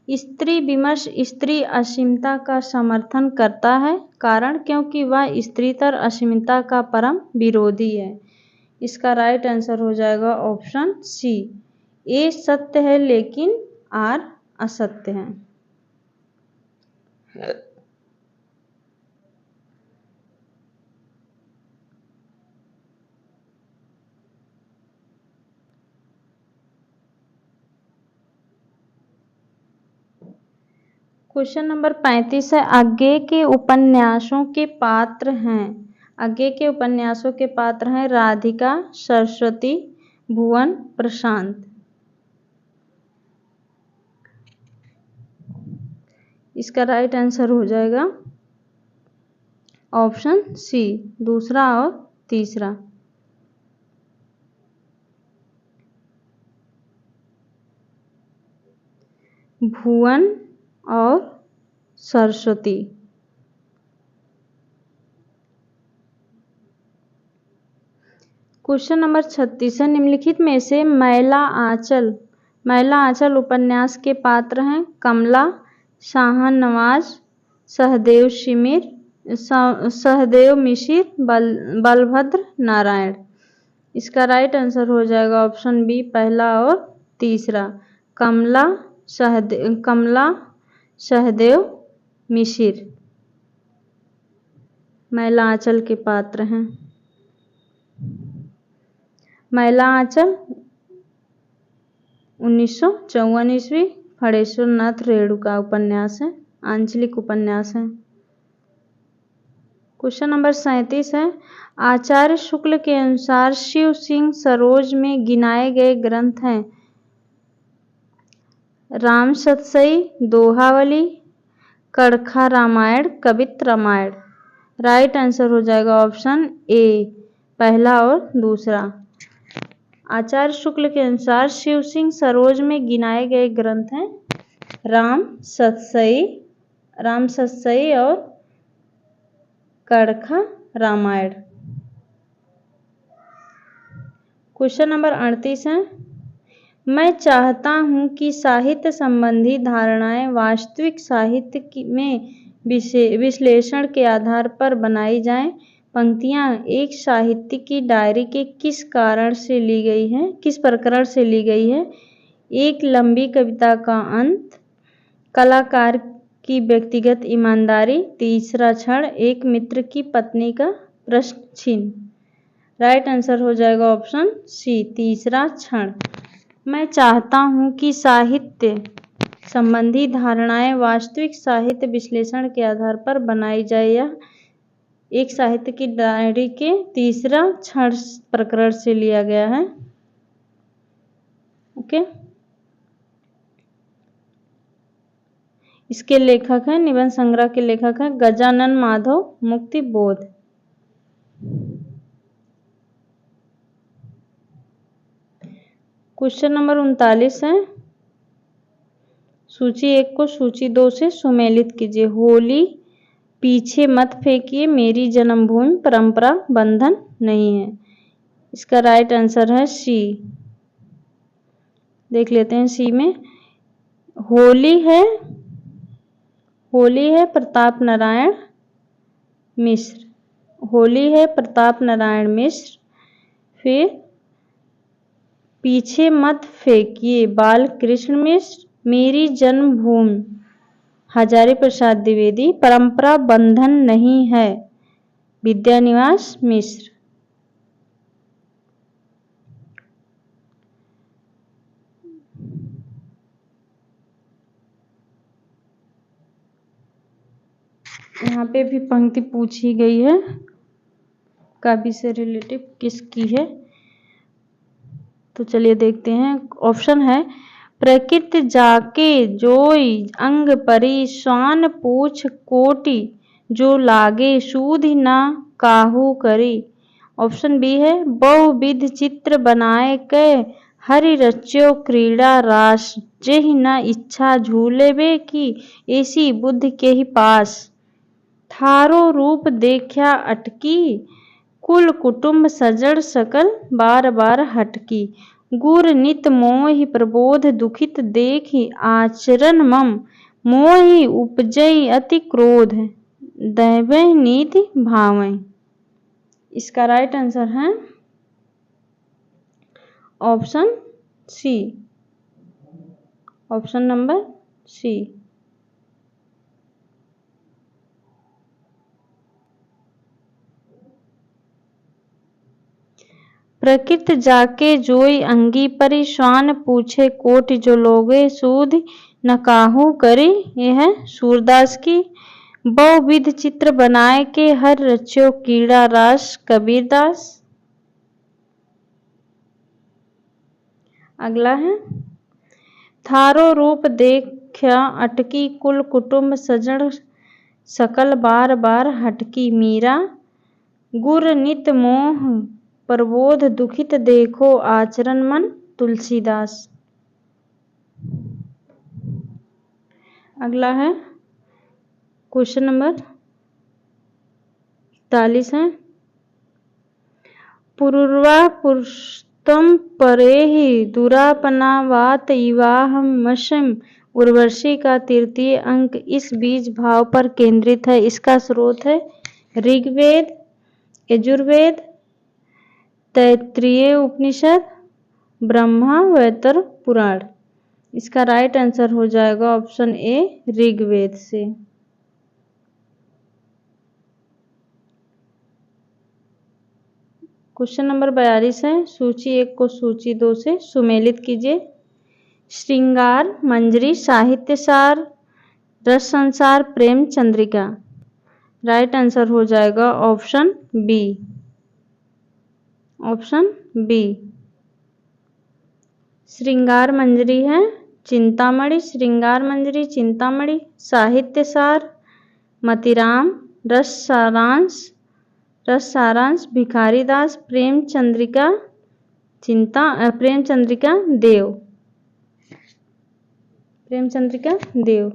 स्त्री विमर्श स्त्री असीमता का समर्थन करता है। कारण, क्योंकि वह स्त्रीतर असीमता का परम विरोधी है। इसका राइट आंसर हो जाएगा ऑप्शन सी। ए सत्य है लेकिन आर असत्य है। क्वेश्चन नंबर 35 है, आगे के उपन्यासों के पात्र हैं। आगे के उपन्यासों के पात्र हैं राधिका, सरस्वती, भुवन, प्रशांत। इसका राइट आंसर हो जाएगा ऑप्शन सी, दूसरा और तीसरा। भुवन और सरस्वती। क्वेश्चन नंबर 36 है, निम्नलिखित में से मैला आंचल उपन्यास के पात्र हैं कमला, शाहनवाज, सहदेव मिश्र, बलभद्र नारायण। इसका राइट आंसर हो जाएगा ऑप्शन बी, पहला और तीसरा। कमला, सहदेव मिश्र मैला आंचल के पात्र हैं। मैला आंचल 1954 ईस्वी फणेश्वर नाथ रेणु का उपन्यास है, आंचलिक उपन्यास है। क्वेश्चन नंबर 37 है, आचार्य शुक्ल के अनुसार शिव सिंह सरोज में गिनाए गए ग्रंथ हैं राम सतसई, दोहावली, कड़खा रामायण, कवित्त रामायण। राइट आंसर हो जाएगा ऑप्शन ए, पहला और दूसरा। आचार्य शुक्ल के अनुसार शिव सिंह सरोज में गिनाए गए ग्रंथ हैं राम सतसई और कड़खा रामायण। क्वेश्चन नंबर 38 है, मैं चाहता हूं कि साहित्य संबंधी धारणाएं वास्तविक साहित्य में विश्लेषण के आधार पर बनाई जाएं। पंक्तियां एक साहित्य की डायरी के किस प्रकरण से ली गई है? एक लंबी कविता का अंत, कलाकार की व्यक्तिगत ईमानदारी, तीसरा क्षण, एक मित्र की पत्नी का प्रश्न चिन्ह। राइट आंसर हो जाएगा ऑप्शन सी, तीसरा क्षण। मैं चाहता हूं कि साहित्य संबंधी धारणाएं वास्तविक साहित्य विश्लेषण के आधार पर बनाई जाए, या एक साहित्य की डायरी के तीसरा क्षण प्रकरण से लिया गया है। ओके, इसके लेखक हैं, निबंध संग्रह के लेखक हैं गजानन माधव मुक्तिबोध। क्वेश्चन नंबर 39 है, सूची 1 को सूची 2 से सुमेलित कीजिए। होली पीछे मत फेंकिए, मेरी जन्मभूमि परंपरा बंधन नहीं है। इसका राइट आंसर है सी। देख लेते हैं सी में। होली है प्रताप नारायण मिश्र। होली है प्रताप नारायण मिश्र। फिर पीछे मत फेंकिए बाल कृष्ण मिश्र। मेरी जन्मभूमि हजारी प्रसाद द्विवेदी। परंपरा बंधन नहीं है विद्यानिवास मिश्र। यहाँ पे भी पंक्ति पूछी गई है, काव्य से रिलेटिव किसकी है, तो चलिए देखते हैं। ऑप्शन है, प्रकृति जाके जोई अंग परी, स्वान पूछ कोटि जो लागे, सूधि न काहू करी। ऑप्शन बी है, बहुविध चित्र बनाए के हरि रच्यो क्रीड़ा रास, जेहि न इच्छा झूलेबे की, ऐसी बुद्ध के ही पास। थारो रूप देखा अटकी, कुल कुटुंब सजड़ सकल बार बार हटकी। गुर नित मोहि प्रबोध दुखित देखि, आचरण मम मोहि उपजई अति क्रोध, दैवे नीति भावै। इसका राइट आंसर है option C, option number C. प्रकृत जाके जोई अंगी परी, स्वान पूछे कोटि जो लोगे, सूधि न काहू करी। यह है सूरदास की। बहुविध चित्र बनाए के हर रच्यो कीड़ा रास, कबीरदास। अगला है, थारो रूप देखा अटकी, कुल कुटुंब सजन सकल बार बार हटकी। मीरा। गुर नित मोह प्रबोध दुखित देखो, आचरण मन। तुलसीदास। अगला है क्वेश्चन नंबर 40 है। पूर्वा पुरुषोत्तम परेहि दुरापनावात युवाह मशम। उर्वशी का तृतीय अंक इस बीज भाव पर केंद्रित है। इसका स्रोत है ऋग्वेद, यजुर्वेद, तैत्तिरीय उपनिषद, ब्रह्मा वैतर पुराण। इसका राइट आंसर हो जाएगा ऑप्शन ए ऋग्वेद से। क्वेश्चन नंबर 42 है। सूची 1 को सूची 2 से सुमेलित कीजिए। श्रृंगार मंजरी, साहित्य सार, रस संसार, प्रेम चंद्रिका। राइट आंसर हो जाएगा ऑप्शन बी। Option B. श्रृंगार मंजरी है चिंतामणि, श्रृंगार मंजरी चिंतामणि। साहित्य सार मतिराम, रस सारांश भिखारी दास, प्रेम चंद्रिका देव। प्रेम चंद्रिका देव।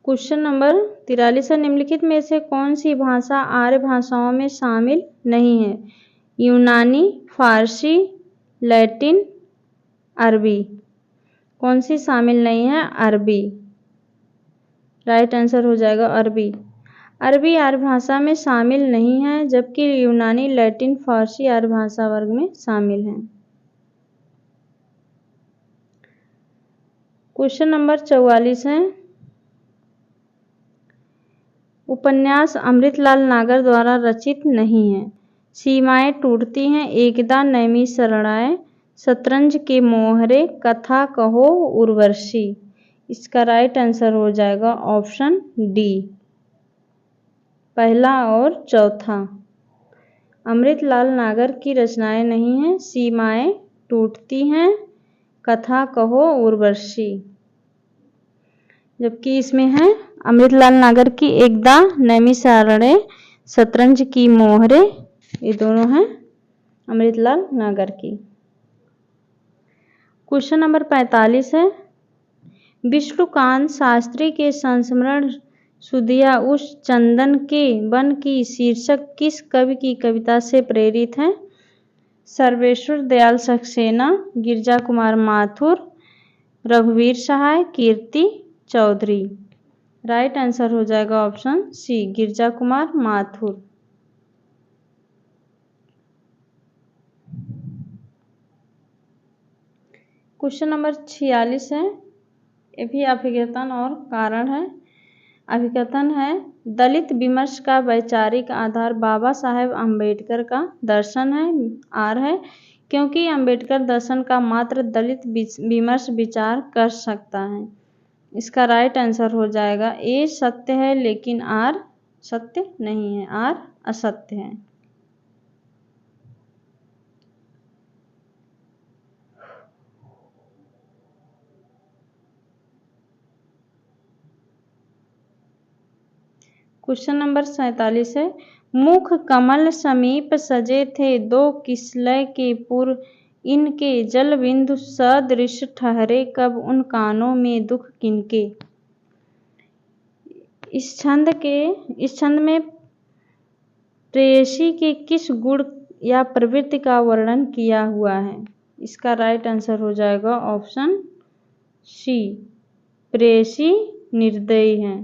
क्वेश्चन नंबर 43 है। निम्नलिखित में से कौन सी भाषा आर्य भाषाओं में शामिल नहीं है? यूनानी, फारसी, लैटिन, अरबी। कौन सी शामिल नहीं है? अरबी। राइट आंसर हो जाएगा अरबी। अरबी आर्य भाषा में शामिल नहीं है, जबकि यूनानी, लैटिन, फारसी आर्य भाषा वर्ग में शामिल हैं। क्वेश्चन नंबर 44 है। उपन्यास अमृतलाल नागर द्वारा रचित नहीं है। सीमाएं टूटती हैं, एकदा नैमी शरणाए, शतरंज के मोहरे, कथा कहो उर्वशी। इसका राइट आंसर हो जाएगा ऑप्शन डी, पहला और चौथा। अमृतलाल नागर की रचनाएं नहीं हैं। सीमाएं टूटती हैं, कथा कहो उर्वशी, जबकि इसमें है अमृतलाल नागर की एकदा नैमिषारण्य, शतरंज की मोहरे। ये दोनों हैं अमृतलाल नागर की। क्वेश्चन नंबर 45 है। विष्णुकांत शास्त्री के संस्मरण सुधिया उस चंदन के वन की शीर्षक किस कवि की कविता से प्रेरित है? सर्वेश्वर दयाल सक्सेना, गिरजा कुमार माथुर, रघुवीर सहाय, कीर्ति चौधरी। राइट आंसर हो जाएगा ऑप्शन सी, गिरजा कुमार माथुर। क्वेश्चन नंबर 46 है। ये भी अभिकथन और कारण है। अभिकथन है दलित विमर्श का वैचारिक आधार बाबा साहेब अम्बेडकर का दर्शन है। आर है क्योंकि अम्बेडकर दर्शन का मात्र दलित विमर्श विचार कर सकता है। इसका राइट आंसर हो जाएगा ए सत्य है, लेकिन आर सत्य नहीं है, आर असत्य है। क्वेश्चन नंबर 47 है। मुख कमल समीप सजे थे, दो किसलय के पुर, इनके जल बिंदु सदृश ठहरे, कब उन कानों में दुख किनके। इस छंद में प्रेयसी के किस गुण या प्रवृत्ति का वर्णन किया हुआ है? इसका राइट आंसर हो जाएगा ऑप्शन सी, प्रेयसी निर्दयी है।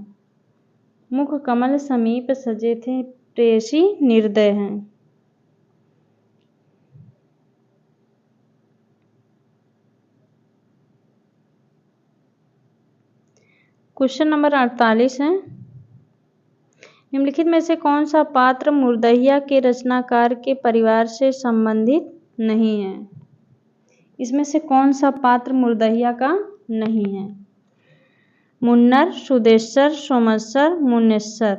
मुख कमल समीप सजे थे, प्रेयसी निर्दय हैं। क्वेश्चन नंबर 48 है। निम्नलिखित में से कौन सा पात्र मुर्दहिया के रचनाकार के परिवार से संबंधित नहीं है? इसमें से कौन सा पात्र मुर्दहिया का नहीं है? मुन्नर, सुदेश्वर, सोमेश्वर, मुनेश्वर।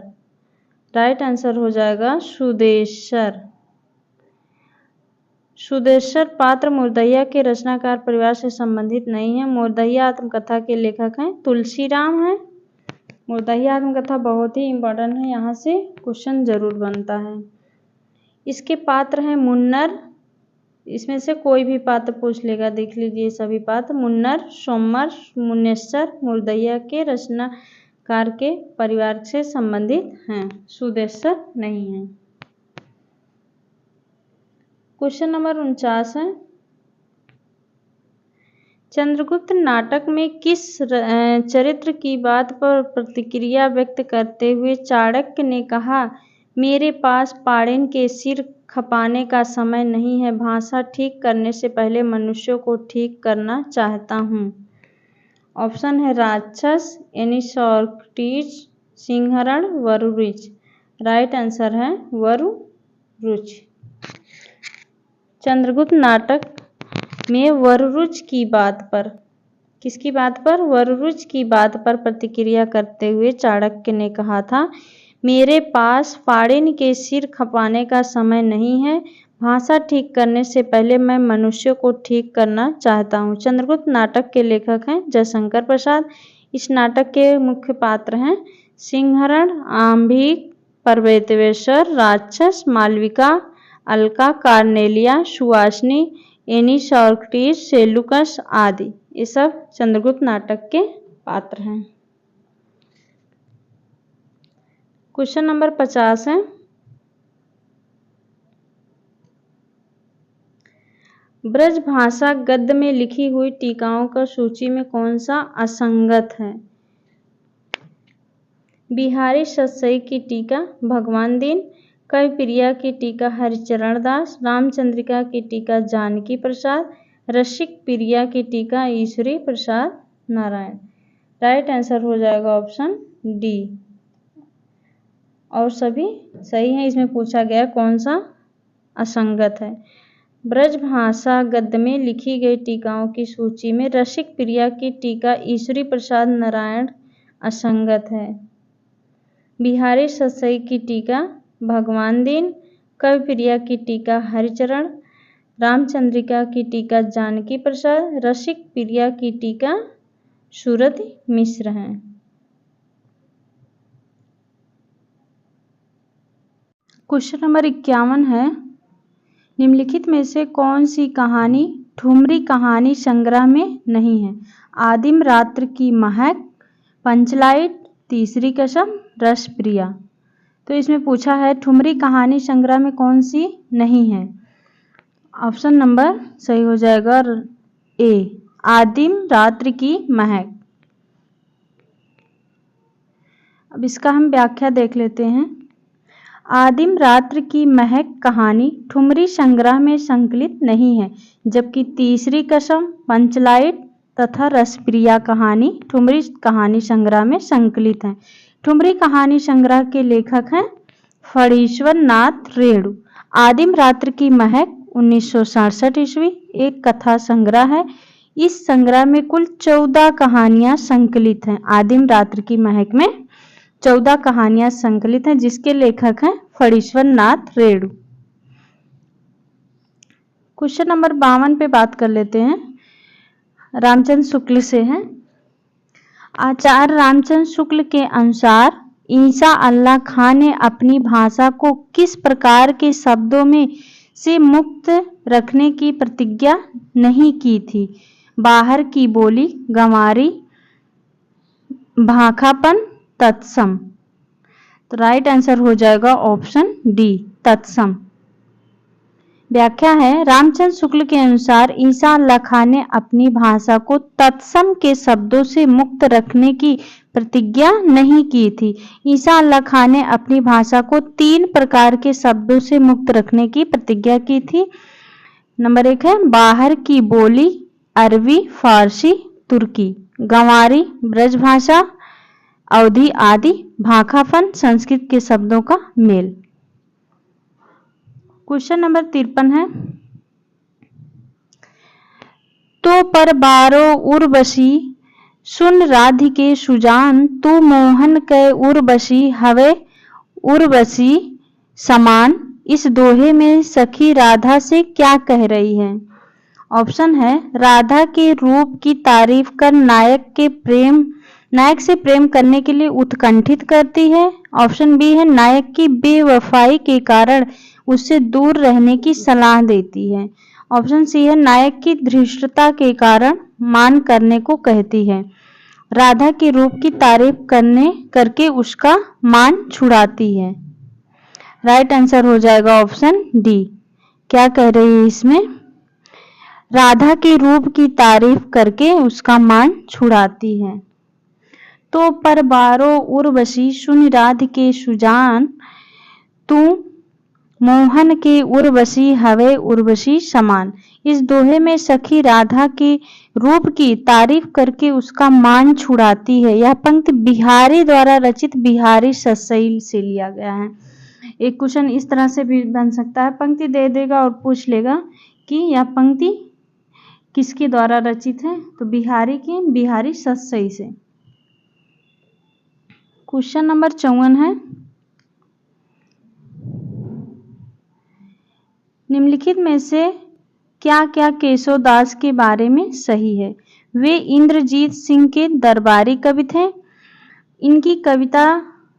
राइट आंसर हो जाएगा सुदेश्वर। सुदेश्वर पात्र मुर्दैया के रचनाकार परिवार से संबंधित नहीं है। मुर्दैया आत्मकथा के लेखक हैं तुलसीराम हैं। मुर्दैया आत्मकथा बहुत ही इम्पोर्टेंट है, यहाँ से क्वेश्चन जरूर बनता है। इसके पात्र हैं मुन्नर, इसमें से कोई भी पात्र पूछ लेगा, देख लीजिए सभी पात्र। मुन्नर, सोमर, मुनेश्वर मुर्दैया के रचनाकार के परिवार से संबंधित हैं, सुदेश्वर नहीं है। क्वेश्चन नंबर 49 है, चंद्रगुप्त नाटक में किस चरित्र की बात पर प्रतिक्रिया व्यक्त करते हुए चाणक्य ने कहा, मेरे पास पाड़िन के सिर खपाने का समय नहीं है, भाषा ठीक करने से पहले मनुष्यों को ठीक करना चाहता हूँ। ऑप्शन है राक्षस, एनिसॉर्क्टिस, सिंहरण, वरुरुच। राइट आंसर है वरुरुच। चंद्रगुप्त नाटक में वरुरुच की बात पर, किसकी बात पर? वरुरुच की बात पर प्रतिक्रिया करते हुए चाणक्य ने कहा था, मेरे पास पाड़िन के सिर खपाने का समय नहीं है, भाषा ठीक करने से पहले मैं मनुष्यों को ठीक करना चाहता हूँ। चंद्रगुप्त नाटक के लेखक हैं जयशंकर प्रसाद। इस नाटक के मुख्य पात्र हैं सिंहरण, आंभिक, पर्वतेश्वर, राक्षस, मालविका, अलका, कार्नेलिया, सुवासिनी, एनिसॉर्क्टिस, सेलुकस आदि। ये सब चंद्रगुप्त नाटक के पात्र हैं। क्वेश्चन नंबर 50 है, ब्रजभाषा गद्य में लिखी हुई टीकाओं का सूची में कौन सा असंगत है? बिहारी सतसई की टीका भगवान दीन, कविप्रिया की टीका हरिचरण दास, रामचंद्रिका की टीका जानकी प्रसाद, रसिक प्रिया की टीका ईश्वरी प्रसाद नारायण। राइट आंसर हो जाएगा ऑप्शन डी। और सभी सही है। इसमें पूछा गया कौन सा असंगत है। ब्रजभाषा गद्य में लिखी गई टीकाओं की सूची में रसिक प्रिया की टीका ईश्वरी प्रसाद नारायण असंगत है। बिहारी सतसई की टीका भगवान दीन, कविप्रिया की टीका हरिचरण, रामचंद्रिका की टीका जानकी प्रसाद, रसिक प्रिया की टीका सूरत मिश्र हैं। क्वेश्चन नंबर 51 है, निम्नलिखित में से कौन सी कहानी ठुमरी कहानी संग्रह में नहीं है? आदिम रात्र की महक, पंचलाइट, तीसरी कसम, रसप्रिया। तो इसमें पूछा है ठुमरी कहानी संग्रह में कौन सी नहीं है? ऑप्शन नंबर सही हो जाएगा ए, आदिम रात्र की महक। अब इसका हम व्याख्या देख लेते हैं। आदिम रात्र की महक कहानी ठुमरी संग्रह में संकलित नहीं है, जबकि तीसरी कसम, पंचलाइट तथा रसप्रिया कहानी ठुमरी कहानी संग्रह में संकलित है। ठुमरी कहानी संग्रह के लेखक हैं फणीश्वर नाथ रेणु। आदिम रात्र की महक 1967 ईस्वी एक कथा संग्रह है। इस संग्रह में कुल 14 कहानियां संकलित हैं। आदिम रात्र की महक में 14 कहानियां संकलित हैं, जिसके लेखक हैं फणीश्वर नाथ रेणु। क्वेश्चन नंबर 52 पे बात कर लेते हैं, रामचंद्र शुक्ल से हैं। आचार्य रामचंद्र शुक्ल के अनुसार ईसा अल्लाह खां ने अपनी भाषा को किस प्रकार के शब्दों में से मुक्त रखने की प्रतिज्ञा नहीं की थी? बाहर की बोली, गंवारी, भाखापन, तत्सम। तो राइट आंसर हो जाएगा ऑप्शन डी, तत्सम। व्याख्या है, रामचंद्र शुक्ल के अनुसार ईसा अल्लाह खां ने अपनी भाषा को तत्सम के शब्दों से मुक्त रखने की प्रतिज्ञा नहीं की थी। ईसा अल्लाह खां ने अपनी भाषा को 3 प्रकार के शब्दों से मुक्त रखने की प्रतिज्ञा की थी। नंबर 1 है बाहर की बोली, अरबी, फारसी, तुर्की, गंवारी, ब्रजभाषा, अवधी आदि, भाखापन, संस्कृत के शब्दों का मेल। क्वेश्चन नंबर 53 है, तो पर बारो उर्वशी सुन राधिके सुजान, तू मोहन कै उर्वशी हवे उर्वशी समान, इस दोहे में सखी राधा से क्या कह रही है? ऑप्शन है राधा के रूप की तारीफ कर नायक से प्रेम करने के लिए उत्कंठित करती है। ऑप्शन बी है नायक की बेवफाई के कारण उससे दूर रहने की सलाह देती है। ऑप्शन सी है नायक की धृष्टता के कारण मान करने को कहती है। राधा के रूप की तारीफ करके उसका मान छुड़ाती है। राइट आंसर हो जाएगा ऑप्शन डी। क्या कह रही है इसमें? राधा के रूप की तारीफ करके उसका मान छुड़ाती है। तो पर बारो उर्वशी सुन राध के सुजान, तू मोहन के उर्वशी हवे उर्वशी समान। इस दोहे में सखी राधा के रूप की तारीफ करके उसका मान छुड़ाती है। यह पंक्ति बिहारी द्वारा रचित बिहारी सस्सई से लिया गया है। एक क्वेश्चन इस तरह से भी बन सकता है, पंक्ति दे देगा और पूछ लेगा कि यह पंक्ति किसके द्वारा रचित है, तो बिहारी सस्सई से। क्वेश्चन नंबर 54 है, निम्नलिखित में से क्या क्या केशव दास के बारे में सही है? वे इंद्रजीत सिंह के दरबारी कवि थे। इनकी कविता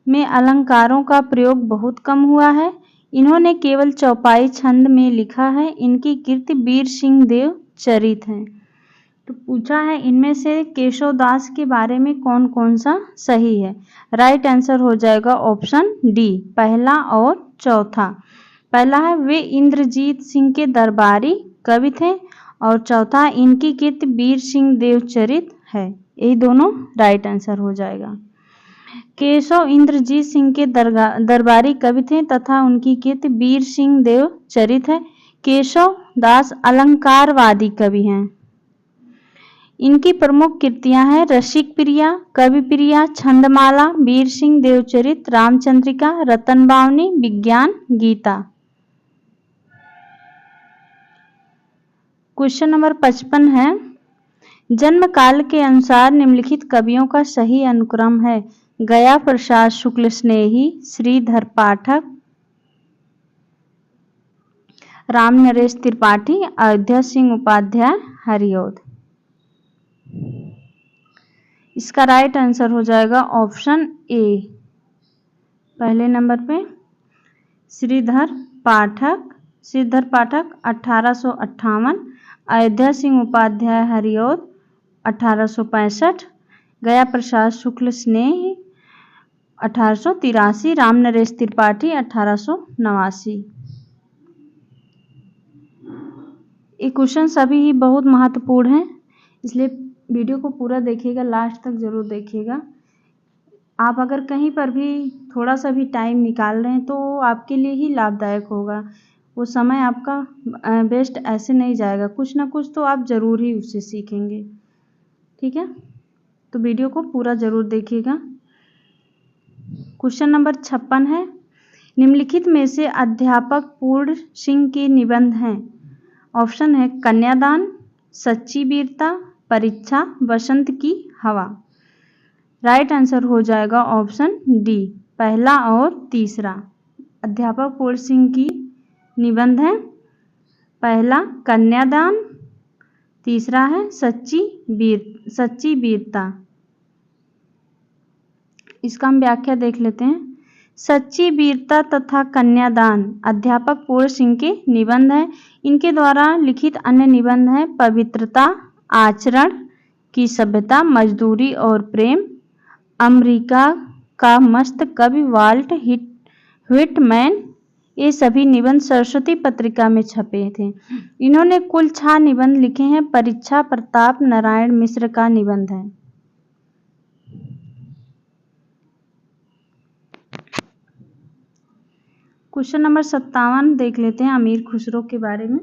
में अलंकारों का प्रयोग बहुत कम हुआ है। इन्होंने केवल चौपाई छंद में लिखा है। इनकी कीर्ति वीर सिंह देव चरित है। तो पूछा है इनमें से केशव दास के बारे में कौन कौन सा सही है? राइट आंसर हो जाएगा ऑप्शन डी, पहला और चौथा। पहला है वे इंद्रजीत सिंह के दरबारी कवि थे और चौथा इनकी कीर्ति वीर सिंह देव चरित है। यही दोनों राइट आंसर हो जाएगा। केशव इंद्रजीत सिंह के दरबारी कवि थे तथा उनकी कीर्ति वीर सिंह देव चरित है। केशव दास अलंकारवादी कवि हैं। इनकी प्रमुख कृतियां हैं रसिक प्रिया, कवि प्रिया, छंदमाला, वीर सिंह देवचरित, रामचंद्रिका, रतन बावनी, विज्ञान गीता। क्वेश्चन नंबर 55 है, जन्म काल के अनुसार निम्नलिखित कवियों का सही अनुक्रम है? गया प्रसाद शुक्ल स्नेही, श्रीधर पाठक, राम नरेश त्रिपाठी, अयोध्या सिंह उपाध्याय, हरिऔध। इसका राइट आंसर हो जाएगा ऑप्शन ए, पहले नंबर पे श्रीधर पाठक 1858, अयोध्या सिंह उपाध्याय हरिऔध 1865, गया प्रसाद शुक्ल स्नेही 1883, राम नरेश त्रिपाठी 1889। ये क्वेश्चन सभी ही बहुत महत्वपूर्ण हैं, इसलिए वीडियो को पूरा देखिएगा, लास्ट तक जरूर देखिएगा। आप अगर कहीं पर भी थोड़ा सा भी टाइम निकाल रहे हैं तो आपके लिए ही लाभदायक होगा। वो समय आपका वेस्ट ऐसे नहीं जाएगा, कुछ ना कुछ तो आप ज़रूर ही उससे सीखेंगे। ठीक है, तो वीडियो को पूरा ज़रूर देखिएगा। क्वेश्चन नंबर 56 है, निम्नलिखित में से अध्यापक पूर्ण सिंह के निबंध हैं? ऑप्शन है कन्यादान, सच्ची वीरता, परीक्षा, बसंत की हवा। राइट आंसर हो जाएगा ऑप्शन डी, पहला और तीसरा। अध्यापक पूर्ण सिंह की निबंध है, पहला कन्यादान, तीसरा है सच्ची वीरता। इसका हम व्याख्या देख लेते हैं। सच्ची वीरता तथा कन्यादान अध्यापक पूर्ण सिंह के निबंध है। इनके द्वारा लिखित अन्य निबंध है पवित्रता, आचरण की सभ्यता, मजदूरी और प्रेम, अमेरिका का मस्त कवि वाल्ट व्हिटमैन। ये सभी निबंध सरस्वती पत्रिका में छपे थे। इन्होंने कुल 6 निबंध लिखे हैं। परीक्षा प्रताप नारायण मिश्र का निबंध है। क्वेश्चन नंबर 57 देख लेते हैं अमीर खुसरो के बारे में।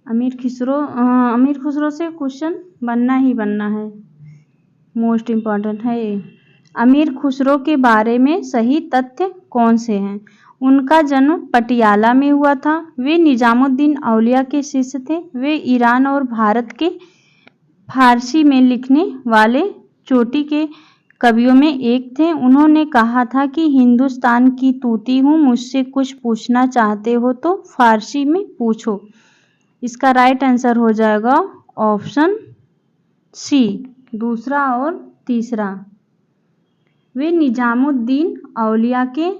अमीर खुसरो से क्वेश्चन बनना ही बनना है, मोस्ट इम्पॉर्टेंट है ये। अमीर खुसरो के बारे में सही तथ्य कौन से हैं? उनका जन्म पटियाला में हुआ था। वे निजामुद्दीन औलिया के शिष्य थे। वे ईरान और भारत के फारसी में लिखने वाले चोटी के कवियों में एक थे। उन्होंने कहा था कि हिंदुस्तान की तूती हूँ, मुझसे कुछ पूछना चाहते हो तो फारसी में पूछो। इसका राइट आंसर हो जाएगा ऑप्शन सी, दूसरा और तीसरा। वे निजामुद्दीन औलिया के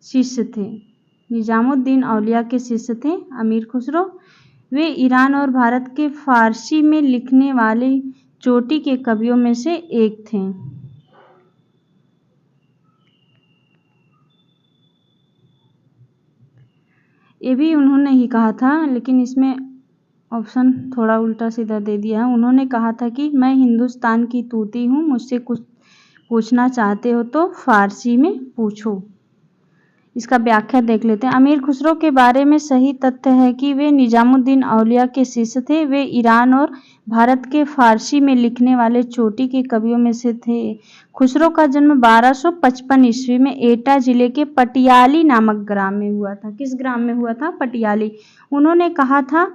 शिष्य थे। निजामुद्दीन औलिया के शिष्य थे अमीर खुसरो। वे ईरान और भारत के फारसी में लिखने वाले चोटी के कवियों में से एक थे। ये भी उन्होंने ही कहा था, लेकिन इसमें ऑप्शन थोड़ा उल्टा सीधा दे दिया है। उन्होंने कहा था कि मैं हिंदुस्तान की तूती हूँ, मुझसे कुछ पूछना चाहते हो तो फारसी में पूछो। इसका व्याख्या देख लेते हैं। अमीर खुसरो के बारे में सही तथ्य है कि वे निजामुद्दीन औलिया के शिष्य थे। वे ईरान और भारत के फारसी में लिखने वाले चोटी के कवियों में से थे। खुसरो का जन्म 1255 ईस्वी में एटा जिले के पटियाली नामक ग्राम में हुआ था। किस ग्राम में हुआ था? पटियाली। उन्होंने कहा था,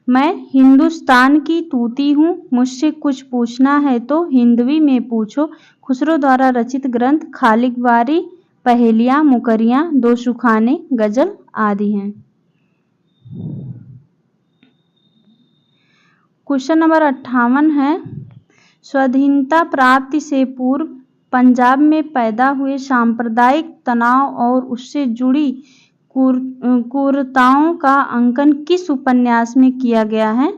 मैं हिंदुस्तान की तूती हूँ, मुझसे कुछ पूछना है तो हिंदवी में पूछो। खुसरो द्वारा रचित ग्रंथ खालिकवारी, पहेलियाँ, मुकरियाँ, दो सुखाने, गजल आदि हैं। क्वेश्चन नंबर 58 है, स्वाधीनता प्राप्ति से पूर्व पंजाब में पैदा हुए सांप्रदायिक तनाव और उससे जुड़ी क्रूरताओं का अंकन किस उपन्यास में किया गया है?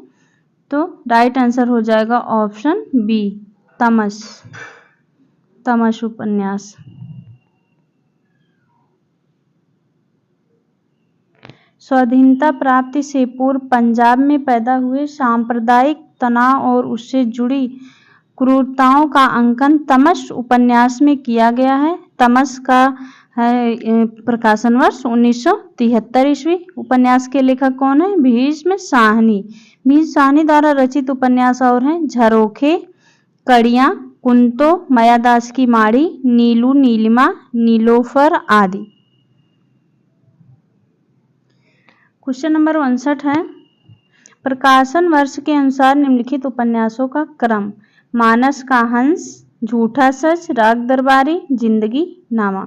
तो राइट आंसर हो जाएगा ऑप्शन बी, तमस। तमस उपन्यास। स्वाधीनता प्राप्ति से पूर्व पंजाब में पैदा हुए सांप्रदायिक तनाव और उससे जुड़ी क्रूरताओं का अंकन तमस उपन्यास में किया गया है। तमस का है प्रकाशन वर्ष 1973 ईस्वी। उपन्यास के लेखक कौन है? भीष्म साहनी। भीष्म साहनी द्वारा रचित उपन्यास और हैं झरोखे, कड़ियाँ, कुंतो, मायादास की माड़ी, नीलू नीलिमा, नीलोफर आदि। क्वेश्चन नंबर 59 है, प्रकाशन वर्ष के अनुसार निम्नलिखित उपन्यासों का क्रम। मानस का हंस, झूठा सच, राग दरबारी, जिंदगी नामा।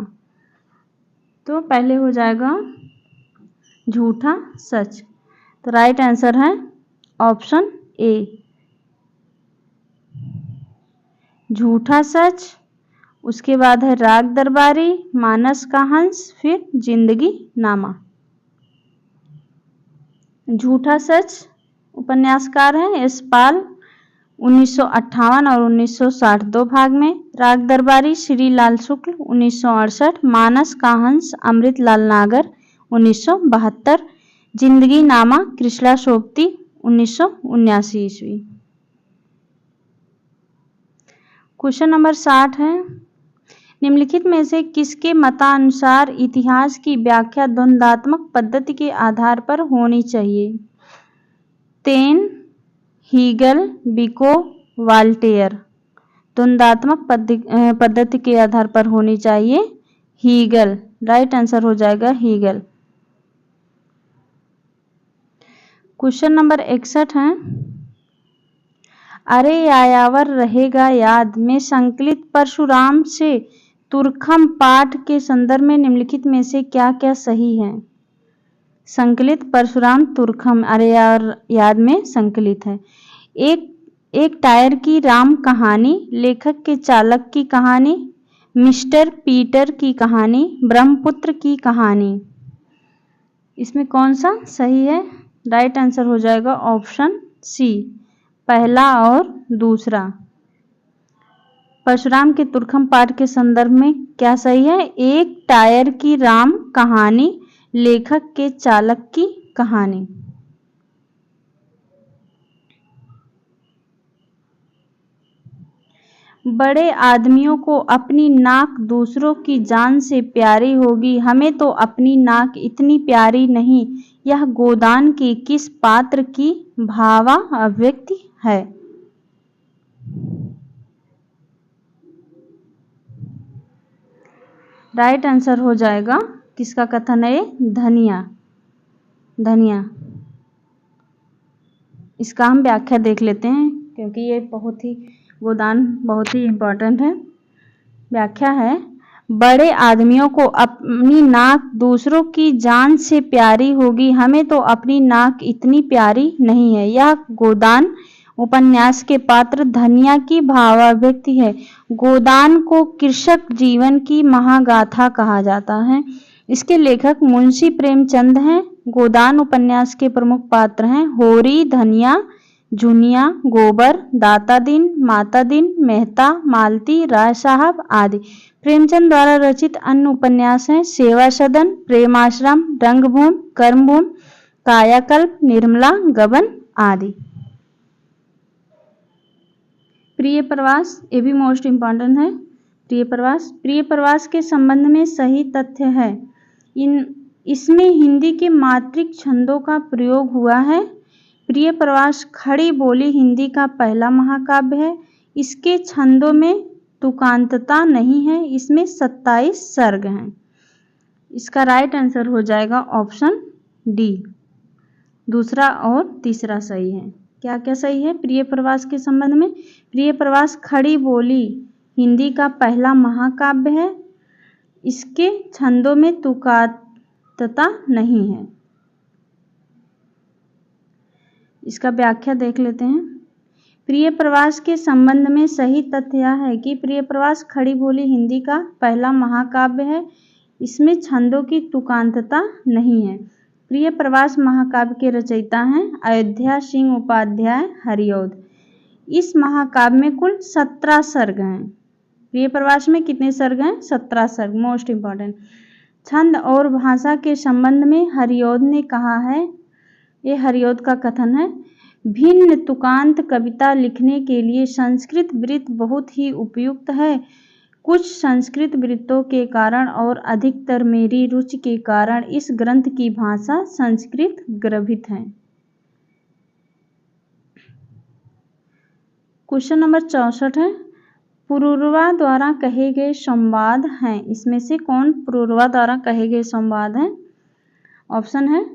तो पहले हो जाएगा झूठा सच। तो राइट आंसर है ऑप्शन ए, झूठा सच। उसके बाद है राग दरबारी, मानस का हंस, फिर जिंदगी नामा। झूठा सच उपन्यासकार हैं यशपाल, 1958 और 1960 दो भाग में। राग दरबारी श्री लाल शुक्ल, 1968। मानस का हंस अमृतलाल नागर, 1972। जिंदगी नामा कृष्णा सोबती, 1979 ईस्वी। क्वेश्चन नंबर 60 है, निम्नलिखित में से किसके मतानुसार इतिहास की व्याख्या द्वंद्वात्मक पद्धति के आधार पर होनी चाहिए? तेन, हीगल, बिको, वाल्टेयर। द्वंद्वात्मक पद्धति के आधार पर होनी चाहिए हीगल। राइट आंसर हो जाएगा हीगल। क्वेश्चन नंबर 61 है, अरे यायावर रहेगा याद में संकलित परशुराम से तुरखम पाठ के संदर्भ में निम्नलिखित में से क्या क्या सही है? संकलित परशुराम तुरखम अरे याद में संकलित है। एक टायर की राम कहानी, लेखक के चालक की कहानी, मिस्टर पीटर की कहानी, ब्रह्मपुत्र की कहानी। इसमें कौन सा सही है? राइट आंसर हो जाएगा ऑप्शन सी, पहला और दूसरा। परशुराम के तुरखम पाठ के संदर्भ में क्या सही है? एक टायर की राम कहानी, लेखक के चालक की कहानी। बड़े आदमियों को अपनी नाक दूसरों की जान से प्यारी होगी, हमें तो अपनी नाक इतनी प्यारी नहीं। यह गोदान के किस पात्र की भावा अभिव्यक्ति है? राइट आंसर हो जाएगा, किसका कथन है? धनिया। धनिया। इसका हम व्याख्या देख लेते हैं, क्योंकि ये गोदान बहुत ही इम्पोर्टेंट है। व्याख्या है, बड़े आदमियों को अपनी नाक दूसरों की जान से प्यारी होगी, हमें तो अपनी नाक इतनी प्यारी नहीं है। यह गोदान उपन्यास के पात्र धनिया की भावाभिव्यक्ति है। गोदान को कृषक जीवन की महागाथा कहा जाता है। इसके लेखक मुंशी प्रेमचंद हैं। गोदान उपन्यास के प्रमुख पात्र हैं होरी, धनिया, जुनिया, गोबर, दाता दिन, माता दिन, मेहता, मालती, राय साहब आदि। प्रेमचंद द्वारा रचित अन्य उपन्यास हैं सेवा सदन, प्रेमाश्रम, रंगभूमि, कर्मभूमि, कायाकल्प, निर्मला, गबन आदि। प्रिय प्रवास, ये भी मोस्ट इम्पॉर्टेंट है। प्रिय प्रवास के संबंध में सही तथ्य है। इसमें हिंदी के मात्रिक छंदों का प्रयोग हुआ है। प्रिय प्रवास खड़ी बोली हिंदी का पहला महाकाव्य है। इसके छंदों में तुकांतता नहीं है। इसमें 27 सर्ग हैं। इसका राइट आंसर हो जाएगा ऑप्शन डी। दूसरा और तीसरा सही है। क्या क्या सही है प्रिय प्रवास के संबंध में? प्रिय प्रवास खड़ी बोली हिंदी का पहला महाकाव्य है। इसके छंदों में तुकांतता नहीं है। इसका व्याख्या देख लेते हैं। प्रिय प्रवास के संबंध में सही तथ्य यह है कि प्रिय प्रवास खड़ी बोली हिंदी का पहला महाकाव्य है। इसमें छंदों की तुकांतता नहीं है। प्रिय प्रवास महाकाव्य के रचयिता हैं अयोध्या सिंह उपाध्याय हरिऔध। इस महाकाव्य में कुल 17 सर्ग हैं। प्रिय प्रवास में कितने सर्ग हैं? 17 सर्ग। Most important. छंद और भाषा के संबंध में हरिऔध ने कहा है, ये हरिऔध का कथन है, भिन्न तुकांत कविता लिखने के लिए संस्कृत वृत्त बहुत ही उपयुक्त है। कुछ संस्कृत वृत्तों के कारण और अधिकतर मेरी रुचि के कारण इस ग्रंथ की भाषा संस्कृत गर्भित है। क्वेश्चन नंबर 64 है, पुरूरवा द्वारा कहे गए संवाद हैं। इसमें से कौन पुरूरवा द्वारा कहे गए संवाद हैं? ऑप्शन है,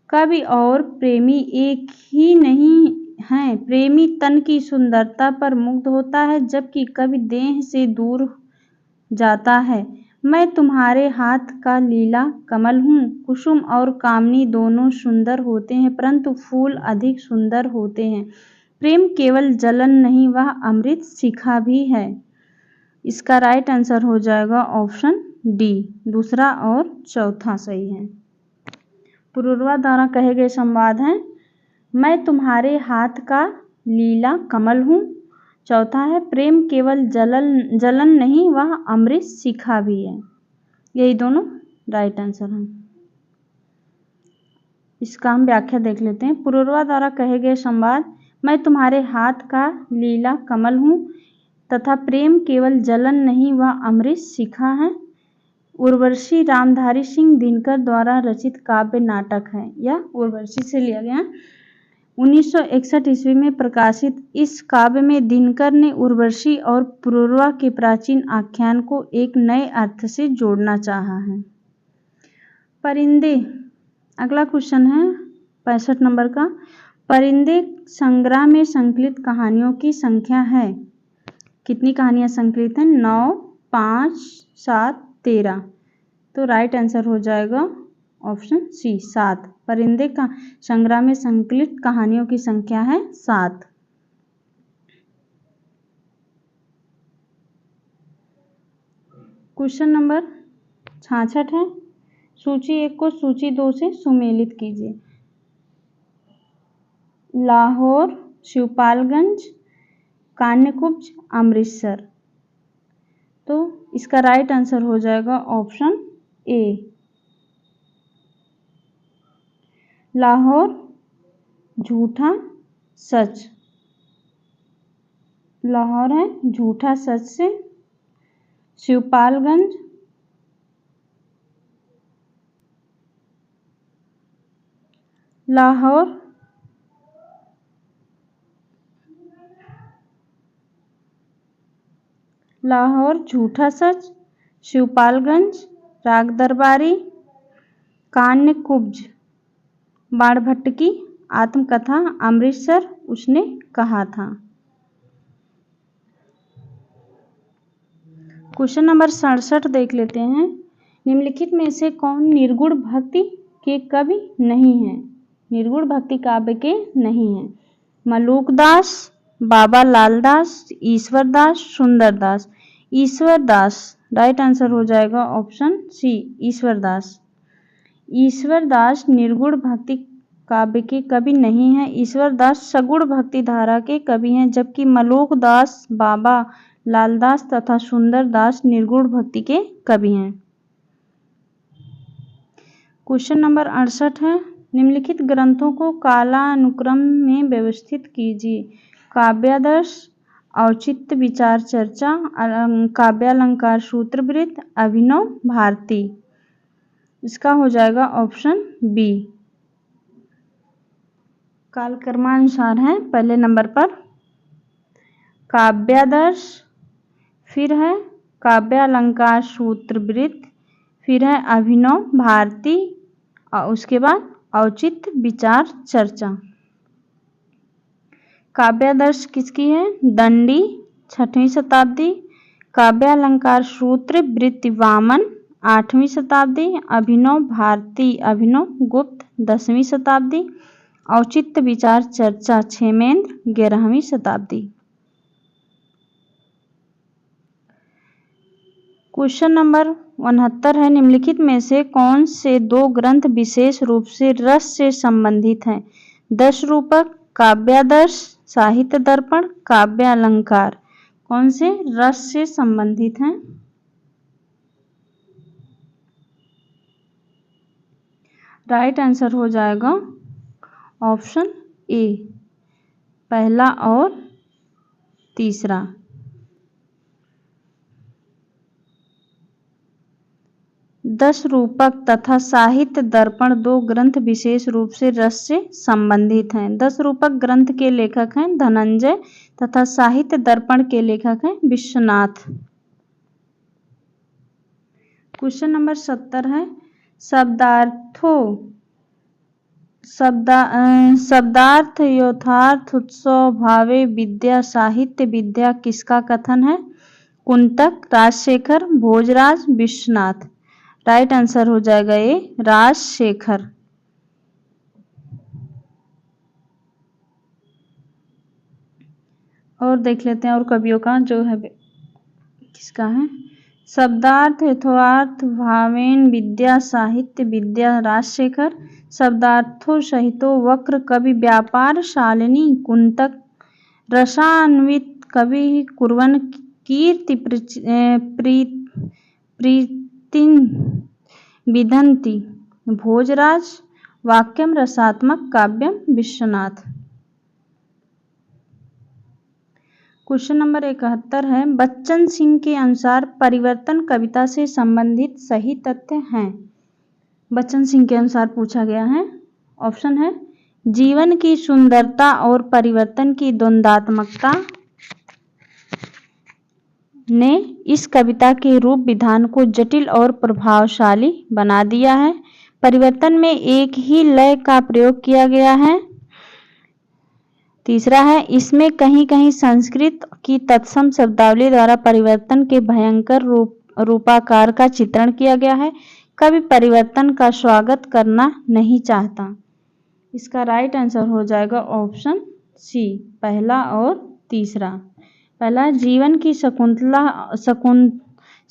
कवि और प्रेमी एक ही नहीं हैं। प्रेमी तन की सुंदरता पर मुग्ध होता है, जबकि कवि देह से दूर जाता है। मैं तुम्हारे हाथ का लीला कमल हूँ। कुसुम और कामनी दोनों सुंदर होते हैं, परंतु फूल अधिक सुंदर होते हैं। प्रेम केवल जलन नहीं, वह अमृत शिखा भी है। इसका राइट आंसर हो जाएगा ऑप्शन डी। दूसरा और चौथा सही है। पुरूरवा द्वारा कहे गए संवाद हैं, मैं तुम्हारे हाथ का लीला कमल हूँ। चौथा है, प्रेम केवल जलन नहीं, वह अमृत शिखा भी है। यही दोनों राइट आंसर हैं। इसका हम व्याख्या देख लेते हैं। पुरूरवा द्वारा कहे गए संवाद, मैं तुम्हारे हाथ का लीला कमल हूँ तथा प्रेम केवल जलन नहीं, वह अमृत शिखा है। उर्वशी रामधारी सिंह दिनकर द्वारा रचित काव्य नाटक है। यह उर्वशी से लिया गया। 1961 ईस्वी में प्रकाशित इस काव्य में दिनकर ने उर्वशी और पुरूरवा के प्राचीन आख्यान को एक नए अर्थ से जोड़ना चाहा है। परिंदे, अगला क्वेश्चन है 65 नंबर का। परिंदे संग्रह में संकलित कहानियों की संख्या है। कितनी कहानियां संकलित हैं? 9, 5, 7, 13। तो राइट आंसर हो जाएगा ऑप्शन सी 7। परिंदे का संग्रह में संकलित कहानियों की संख्या है 7। क्वेश्चन नंबर 66 है, सूची 1 को सूची 2 से सुमेलित कीजिए। लाहौर, शिवपालगंज, कान्यकुब्ज, अमृतसर। तो इसका राइट आंसर हो जाएगा ऑप्शन ए। लाहौर झूठा सच। लाहौर है झूठा सच से। शिवपालगंज लाहौर झूठा सच, शिवपालगंज राग दरबारी, कान्यकुब्ज बाणभट्ट की आत्मकथा, अमृतसर उसने कहा था। क्वेश्चन नंबर 67 देख लेते हैं। निम्नलिखित में से कौन निर्गुण भक्ति के कवि नहीं है? निर्गुण भक्ति काव्य के नहीं है। मलूकदास, बाबा लालदास, ईश्वरदास, सुंदरदास। ईश्वरदास राइट आंसर हो जाएगा ऑप्शन सी, ईश्वरदास। ईश्वरदास निर्गुण भक्ति काव्य के कवि नहीं है। ईश्वरदास सगुण भक्ति धारा के कवि हैं, जबकि मलूकदास, बाबा लालदास तथा सुंदरदास निर्गुण भक्ति के कवि हैं। क्वेश्चन नंबर 68 है। निम्नलिखित ग्रंथों को कालानुक्रम में व्यवस्थित कीजिए। काव्यादर्श, औचित्य विचार चर्चा, काव्यालंकार सूत्रवृत्त, अभिनव भारती। इसका हो जाएगा ऑप्शन बी। कालक्रमानुसार है। पहले नंबर पर काव्यादर्श, फिर है काव्यालंकार सूत्रवृत्त, फिर है अभिनव भारती और उसके बाद औचित्य विचार चर्चा। काव्यादर्श किसकी है? दंडी 6वीं शताब्दी। काव्यालंकार सूत्रवृत्त वामन 8वीं शताब्दी। अभिनव भारती अभिनव गुप्त 10वीं शताब्दी। औचित्य विचार चर्चा क्षेमेंद्र 11वीं शताब्दी। क्वेश्चन नंबर 69 है। निम्नलिखित में से कौन से दो ग्रंथ विशेष रूप से रस से संबंधित हैं? दश रूपक, काव्यादर्श, साहित्य दर्पण, काव्यालंकार। कौन से रस से संबंधित हैं? राइट आंसर हो जाएगा ऑप्शन ए, पहला और तीसरा। दश रूपक तथा साहित्य दर्पण दो ग्रंथ विशेष रूप से रस से संबंधित हैं। दश रूपक ग्रंथ के लेखक हैं धनंजय तथा साहित्य दर्पण के लेखक हैं विश्वनाथ। क्वेश्चन नंबर 70 है। शब्दार्थ यथार्थ उत्सव भावे विद्या साहित्य विद्या किसका कथन है? कुंतक, राजशेखर, भोजराज, विश्वनाथ। राइट आंसर हो जाएगा ये राजशेखर। और देख लेते हैं और कवियों का जो है किसका है। शब्दार्थ यथार्थ भावेन विद्या साहित्य विद्या राजशेखर। शब्दार्थों सहितो वक्र कवि व्यापार शालिनी कुंतक। रसान्वित कवि कुर्वन कीर्ति प्रीतिं विदन्ति भोजराज। वाक्यम रसात्मक काव्यम विश्वनाथ। क्वेश्चन नंबर 71 है। बच्चन सिंह के अनुसार परिवर्तन कविता से संबंधित सही तथ्य हैं। बच्चन सिंह के अनुसार पूछा गया है। ऑप्शन है जीवन की सुंदरता और परिवर्तन की द्वंद्वात्मकता ने इस कविता के रूप विधान को जटिल और प्रभावशाली बना दिया है। परिवर्तन में एक ही लय का प्रयोग किया गया है। तीसरा है इसमें कहीं कहीं संस्कृत की तत्सम शब्दावली द्वारा परिवर्तन के भयंकर रूपाकार का चित्रण किया गया है। कवि परिवर्तन का स्वागत करना नहीं चाहता। इसका राइट आंसर हो जाएगा ऑप्शन सी, पहला और तीसरा। पहला जीवन की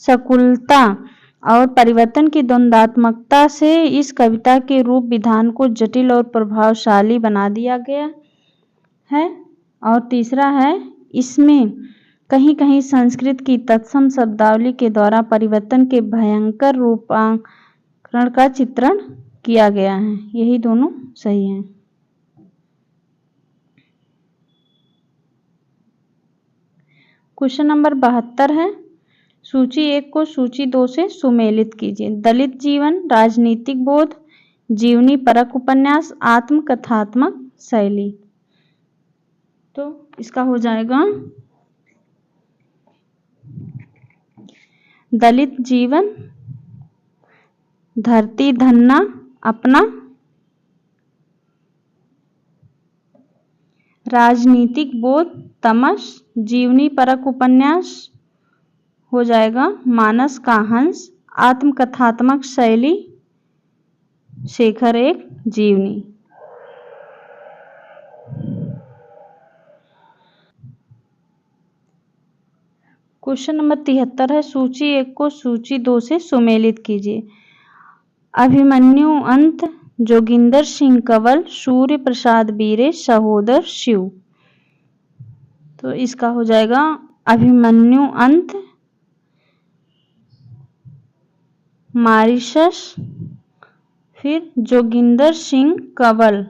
सकुलता और परिवर्तन की द्वंद्वात्मकता से इस कविता के रूप विधान को जटिल और प्रभावशाली बना दिया गया है। और तीसरा है इसमें कहीं कहीं संस्कृत की तत्सम शब्दावली के द्वारा परिवर्तन के भयंकर रूपांतरण का चित्रण किया गया है। यही दोनों सही हैं। क्वेश्चन नंबर 72 है। सूची 1 को सूची 2 से सुमेलित कीजिए। दलित जीवन, राजनीतिक बोध, जीवनी परक उपन्यास, आत्मकथात्मक शैली। तो इसका हो जाएगा दलित जीवन, धरती धन्ना अपना, राजनीतिक बोध तमस, जीवनी परक उपन्यास हो जाएगा मानस का हंस, आत्मकथात्मक शैली, शेखर एक जीवनी। क्वेश्चन नंबर 73 है, सूची 1 को सूची 2 से सुमेलित कीजिए। अभिमन्यु अंत, जोगिंदर सिंह कंवल, सूर्य प्रसाद बीरे, सहोदर शिव। तो इसका हो जाएगा अभिमन्यु अंत, मॉरिशस, फिर Joginder Singh Kanwal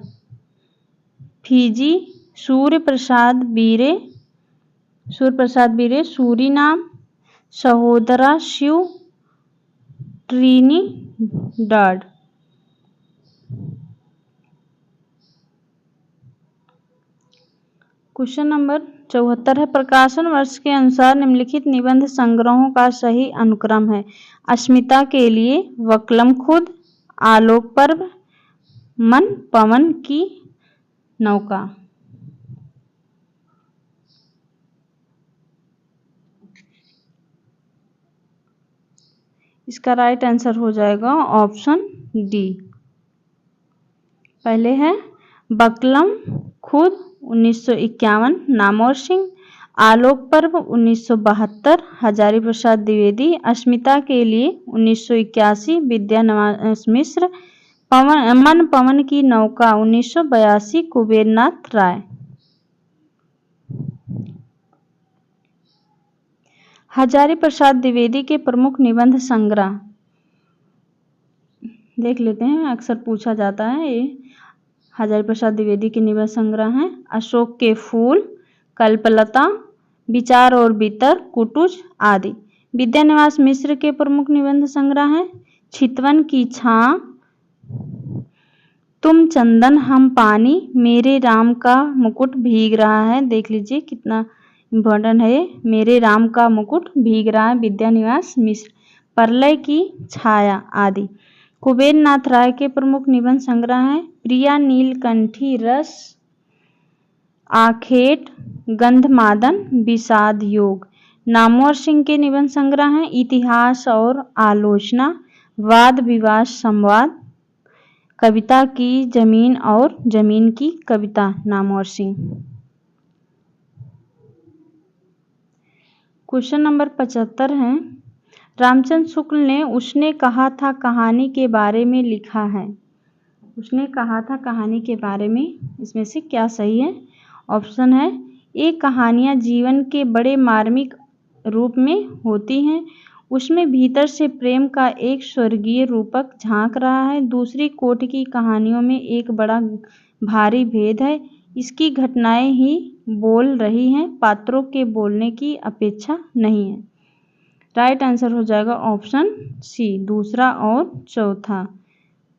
Fiji, Surya Prasad Bire Suriname, Sahodra Shiv Trinidad. Question number 74 है, प्रकाशन वर्ष के अनुसार निम्नलिखित निबंध संग्रहों का सही अनुक्रम है। अस्मिता के लिए, वक्लम खुद, आलोक पर्व, मन पवन की नौका। इसका राइट आंसर हो जाएगा ऑप्शन डी। पहले है बकलम खुद 1951 नामवर सिंह, आलोक पर्व 1972 हजारी प्रसाद द्विवेदी, अस्मिता के लिए 1981 विद्यानिवास मिश्र, मन पवन की नौका 1982 कुबेरनाथ राय। हजारी प्रसाद द्विवेदी के प्रमुख निबंध संग्रह देख लेते हैं, अक्सर पूछा जाता है। ये हजारी प्रसाद द्विवेदी के निबंध संग्रह हैं अशोक के फूल, कल्पलता, विचार और भीतर, कुटुज आदि। विद्यानिवास मिश्र के प्रमुख निबंध संग्रह हैं चितवन की छां, तुम चंदन हम पानी, मेरे राम का मुकुट भीग रहा है। देख लीजिए कितना इम्पोर्टेंट है, मेरे राम का मुकुट भीग रहा है, विद्यानिवास मिश्र। प्रलय की छाया आदि। कुबेरनाथ राय के प्रमुख निबंध संग्रह हैं प्रिया नीलकंठी रस, आखेट, गंधमादन, विषाद योग। नामवर सिंह के निबंध संग्रह हैं इतिहास और आलोचना, वाद विवाद संवाद, कविता की जमीन और जमीन की कविता। नामवर सिंह। क्वेश्चन नंबर 75 है, रामचंद्र शुक्ल ने उसने कहा था कहानी के बारे में लिखा है। उसने कहा था कहानी के बारे में इसमें से क्या सही है? ऑप्शन है ये कहानियाँ जीवन के बड़े मार्मिक रूप में होती हैं, उसमें भीतर से प्रेम का एक स्वर्गीय रूपक झांक रहा है, दूसरी कोटि की कहानियों में एक बड़ा भारी भेद है, इसकी घटनाएं ही बोल रही हैं, पात्रों के बोलने की अपेक्षा नहीं है। राइट आंसर हो जाएगा ऑप्शन सी, दूसरा और चौथा।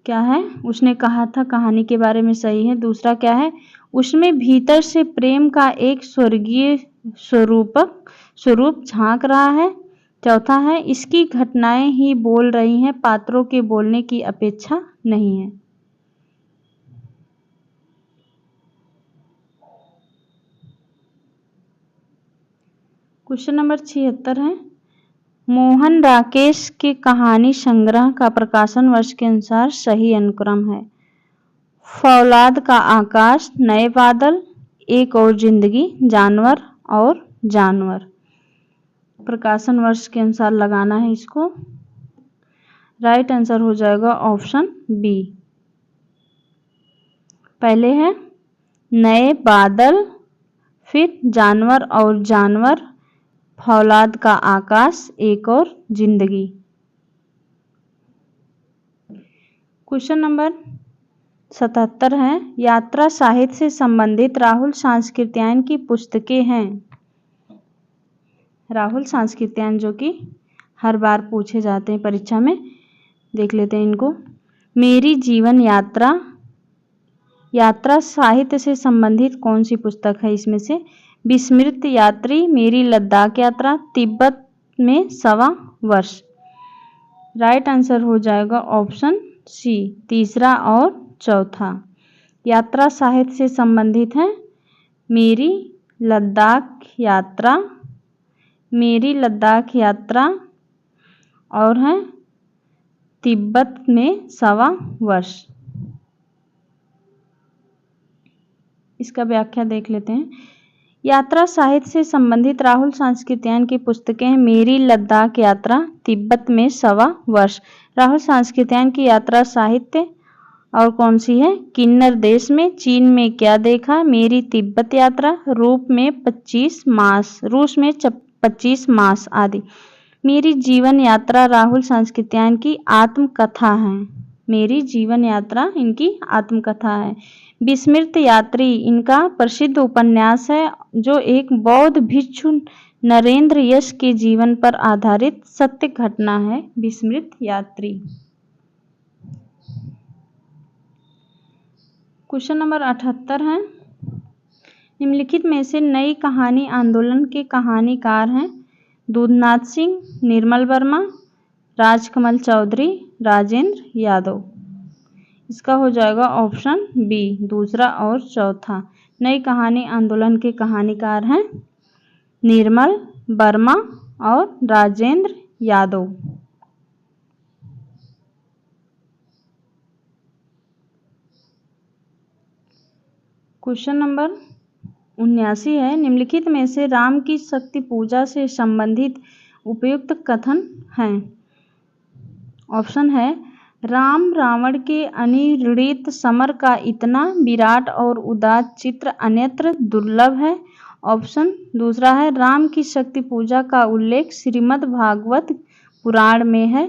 क्या है? उसने कहा था कहानी के बारे में सही है। दूसरा क्या है? उसमें भीतर से प्रेम का एक स्वर्गीय स्वरूप झांक रहा है। चौथा है इसकी घटनाएं ही बोल रही हैं, पात्रों के बोलने की अपेक्षा नहीं है। क्वेश्चन नंबर 76 है, मोहन राकेश के कहानी संग्रह का प्रकाशन वर्ष के अनुसार सही अनुक्रम है। फौलाद का आकाश, नए बादल, एक और जिंदगी, जानवर और जानवर। प्रकाशन वर्ष के अनुसार लगाना है इसको। राइट आंसर हो जाएगा ऑप्शन बी। पहले है नए बादल, फिर जानवर और जानवर, फौलाद का आकाश, एक और जिंदगी। क्वेश्चन नंबर 77 है, यात्रा साहित्य से संबंधित राहुल सांस्कृत्यायन की पुस्तकें हैं। राहुल सांस्कृत्यायन जो कि हर बार पूछे जाते हैं परीक्षा में, देख लेते हैं इनको। मेरी जीवन यात्रा, यात्रा साहित्य से संबंधित कौन सी पुस्तक है इसमें से? विस्मृत यात्री, मेरी लद्दाख यात्रा, तिब्बत में 1.25 वर्ष। राइट आंसर हो जाएगा ऑप्शन सी, तीसरा और चौथा। यात्रा साहित्य से संबंधित है मेरी लद्दाख यात्रा, मेरी लद्दाख यात्रा और है तिब्बत में 1.25 वर्ष। इसका व्याख्या देख लेते हैं। यात्रा साहित्य से संबंधित राहुल सांस्कृत्यायन की पुस्तकें हैं मेरी लद्दाख यात्रा, तिब्बत में 1.25 वर्ष। राहुल सांस्कृत्यायन की यात्रा साहित्य और कौन सी है? किन्नर देश में, चीन में क्या देखा, मेरी तिब्बत यात्रा, रूप में 25 मास, रूस में 25 मास आदि। मेरी जीवन यात्रा राहुल सांस्कृत्यायन की आत्मकथा है। मेरी जीवन यात्रा इनकी आत्मकथा है। विस्मृत यात्री इनका प्रसिद्ध उपन्यास है जो एक बौद्ध भिक्षु नरेंद्र यश के जीवन पर आधारित सत्य घटना है। विस्मृत यात्री। क्वेश्चन नंबर 78 है। निम्नलिखित में से नई कहानी आंदोलन के कहानीकार हैं? दूधनाथ सिंह, निर्मल वर्मा, राजकमल चौधरी, राजेंद्र यादव। इसका हो जाएगा ऑप्शन बी, दूसरा और चौथा। नई कहानी आंदोलन के कहानीकार हैं निर्मल वर्मा और राजेंद्र यादव। क्वेश्चन नंबर 79 है। निम्नलिखित में से राम की शक्ति पूजा से संबंधित उपयुक्त कथन हैं? ऑप्शन है राम रावण के अनिर्णित समर का इतना विराट और उदात्त चित्र अन्यत्र दुर्लभ है। ऑप्शन दूसरा है राम की शक्ति पूजा का उल्लेख श्रीमद् भागवत पुराण में है।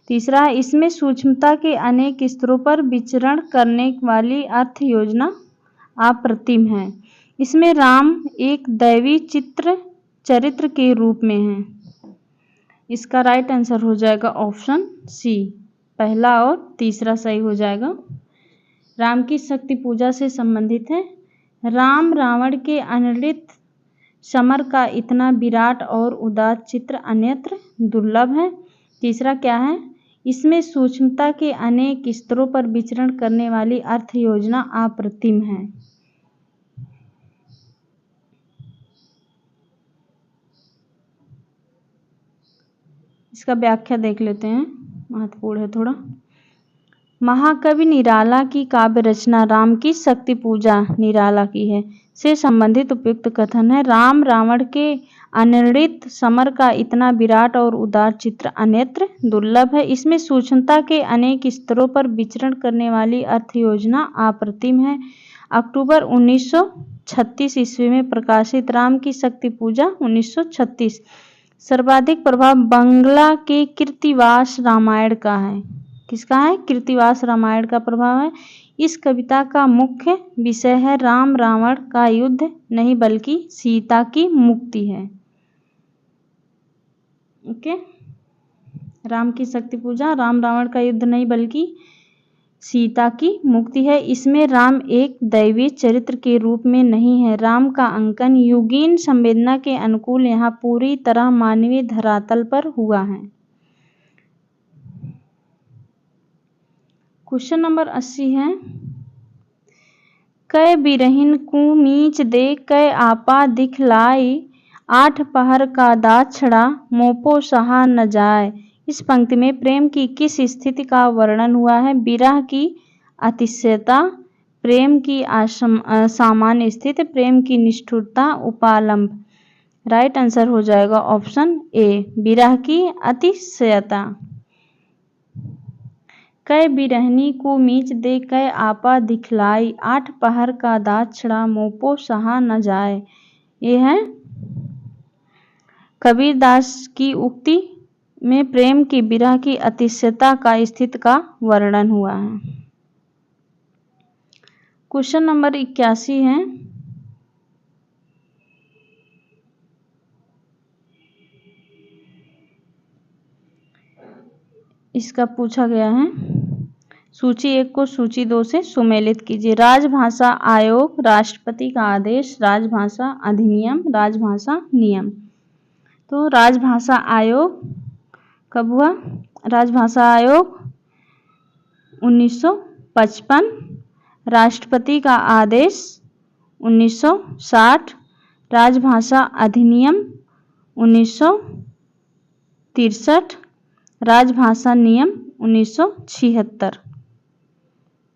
तीसरा है इसमें सूक्ष्मता के अनेक स्तरों पर विचरण करने वाली अर्थ योजना अप्रतिम है। इसमें राम एक दैवी चरित्र के रूप में है। इसका राइट आंसर हो जाएगा ऑप्शन सी, पहला और तीसरा सही हो जाएगा। राम की शक्ति पूजा से संबंधित है। राम रावण के अनिर्णित समर का इतना विराट और उदात्त चित्र अन्यत्र दुर्लभ है। तीसरा क्या है? इसमें सूक्ष्मता के अनेक स्तरों पर विचरण करने वाली अर्थ योजना अप्रतिम है। इसका व्याख्या देख लेते हैं, महत्वपूर्ण है थोड़ा। महाकवि निराला की काव्य रचना राम की शक्ति पूजा निराला की है से संबंधित उपयुक्त कथन है राम रावण के अनिर्णित समर का इतना विराट और उदार चित्र अन्यत्र दुर्लभ है। इसमें सूक्ष्मता के अनेक स्तरों पर विचरण करने वाली अर्थ योजना अप्रतिम है। अक्टूबर 1936 ईस्वी में प्रकाशित राम की शक्ति पूजा 1936 सर्वाधिक प्रभाव बंगला के कृत्तिवास रामायण का है। किसका है? कृत्तिवास रामायण का प्रभाव है। इस कविता का मुख्य विषय है राम रावण का युद्ध नहीं बल्कि सीता की मुक्ति है। ओके, राम की शक्ति पूजा राम रावण का युद्ध नहीं बल्कि सीता की मुक्ति है। इसमें राम एक दैवी चरित्र के रूप में नहीं है। राम का अंकन युगीन संवेदना के अनुकूल यहाँ पूरी तरह मानवीय धरातल पर हुआ है। क्वेश्चन नंबर 80 है। कै बिरहिन कु मीच दे कै आपा दिखलाई, 8 पहर का दाछड़ा मोपो सहा न जाए। इस पंक्ति में प्रेम की किस स्थिति का वर्णन हुआ है? विरह की अतिशयता, प्रेम की सामान्य स्थिति, प्रेम की निष्ठुरता, उपालंब। राइट आंसर हो जाएगा ऑप्शन ए, विरह की अतिशयता। कै बिरहनी को मीच दे कै आपा दिखलाई, 8 पहर का दाछड़ा मोपो सहा न जाए। ये है कबीरदास की उक्ति में प्रेम की विरह की अतिशयता का स्थिति का वर्णन हुआ है। क्वेश्चन नंबर 81 है। इसका पूछा गया है सूची 1 को सूची 2 से सुमेलित कीजिए। राजभाषा आयोग, राष्ट्रपति का आदेश, राजभाषा अधिनियम, राजभाषा नियम। तो राजभाषा आयोग कब हुआ? राजभाषा आयोग 1955, राष्ट्रपति का आदेश 1960, राजभाषा अधिनियम 1963, राजभाषा नियम 1976।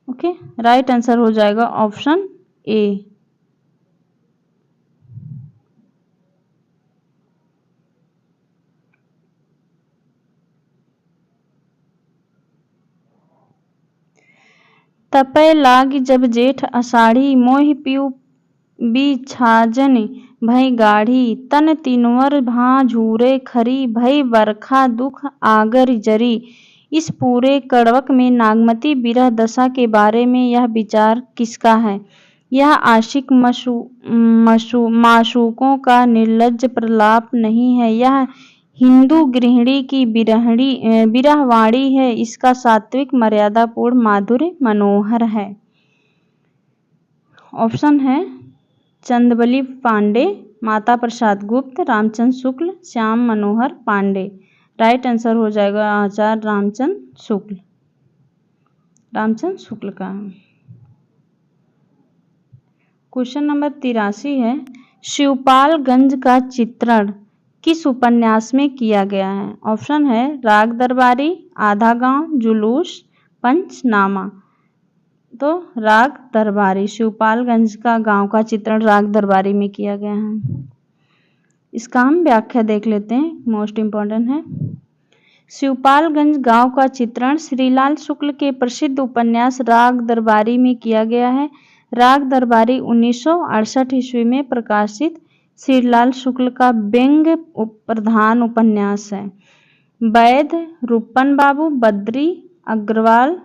ओके, राइट आंसर हो जाएगा ऑप्शन ए। तपय लाग जब जेठ अषाढ़ी, मोहि पिउ बिछाजन भई गाढ़ी, तन तिनवर भां झूरे खरी, भई बरखा दुख आगर जरी। इस पूरे कड़वक में नागमती विरह दशा के बारे में यह विचार किसका है? यह आशिक माशूकों का निर्लज्ज प्रलाप नहीं है, यह हिंदू गृहिणी की विरहवाणी है। इसका सात्विक मर्यादापूर्ण माधुर्य मनोहर है। ऑप्शन है चंदबली पांडे, माता प्रसाद गुप्त, रामचंद्र शुक्ल, श्याम मनोहर पांडे। राइट आंसर हो जाएगा आचार्य रामचंद्र शुक्ल का। क्वेश्चन नंबर 83 है, शिवपालगंज का चित्रण किस उपन्यास में किया गया है? ऑप्शन है राग दरबारी, आधा गांव, जुलूस, पंचनामा। तो राग दरबारी, शिवपालगंज का गांव का चित्रण राग दरबारी में किया गया है। इसका हम व्याख्या देख लेते हैं, मोस्ट इम्पॉर्टेंट है। शिवपालगंज गांव का चित्रण श्रीलाल शुक्ल के प्रसिद्ध उपन्यास राग दरबारी में किया गया है। राग दरबारी 1968 ईस्वी में प्रकाशित श्रीलाल शुक्ल का व्यंग्य प्रधान उपन्यास है। वैद, रूपन बाबू, बद्री, अग्रवाल,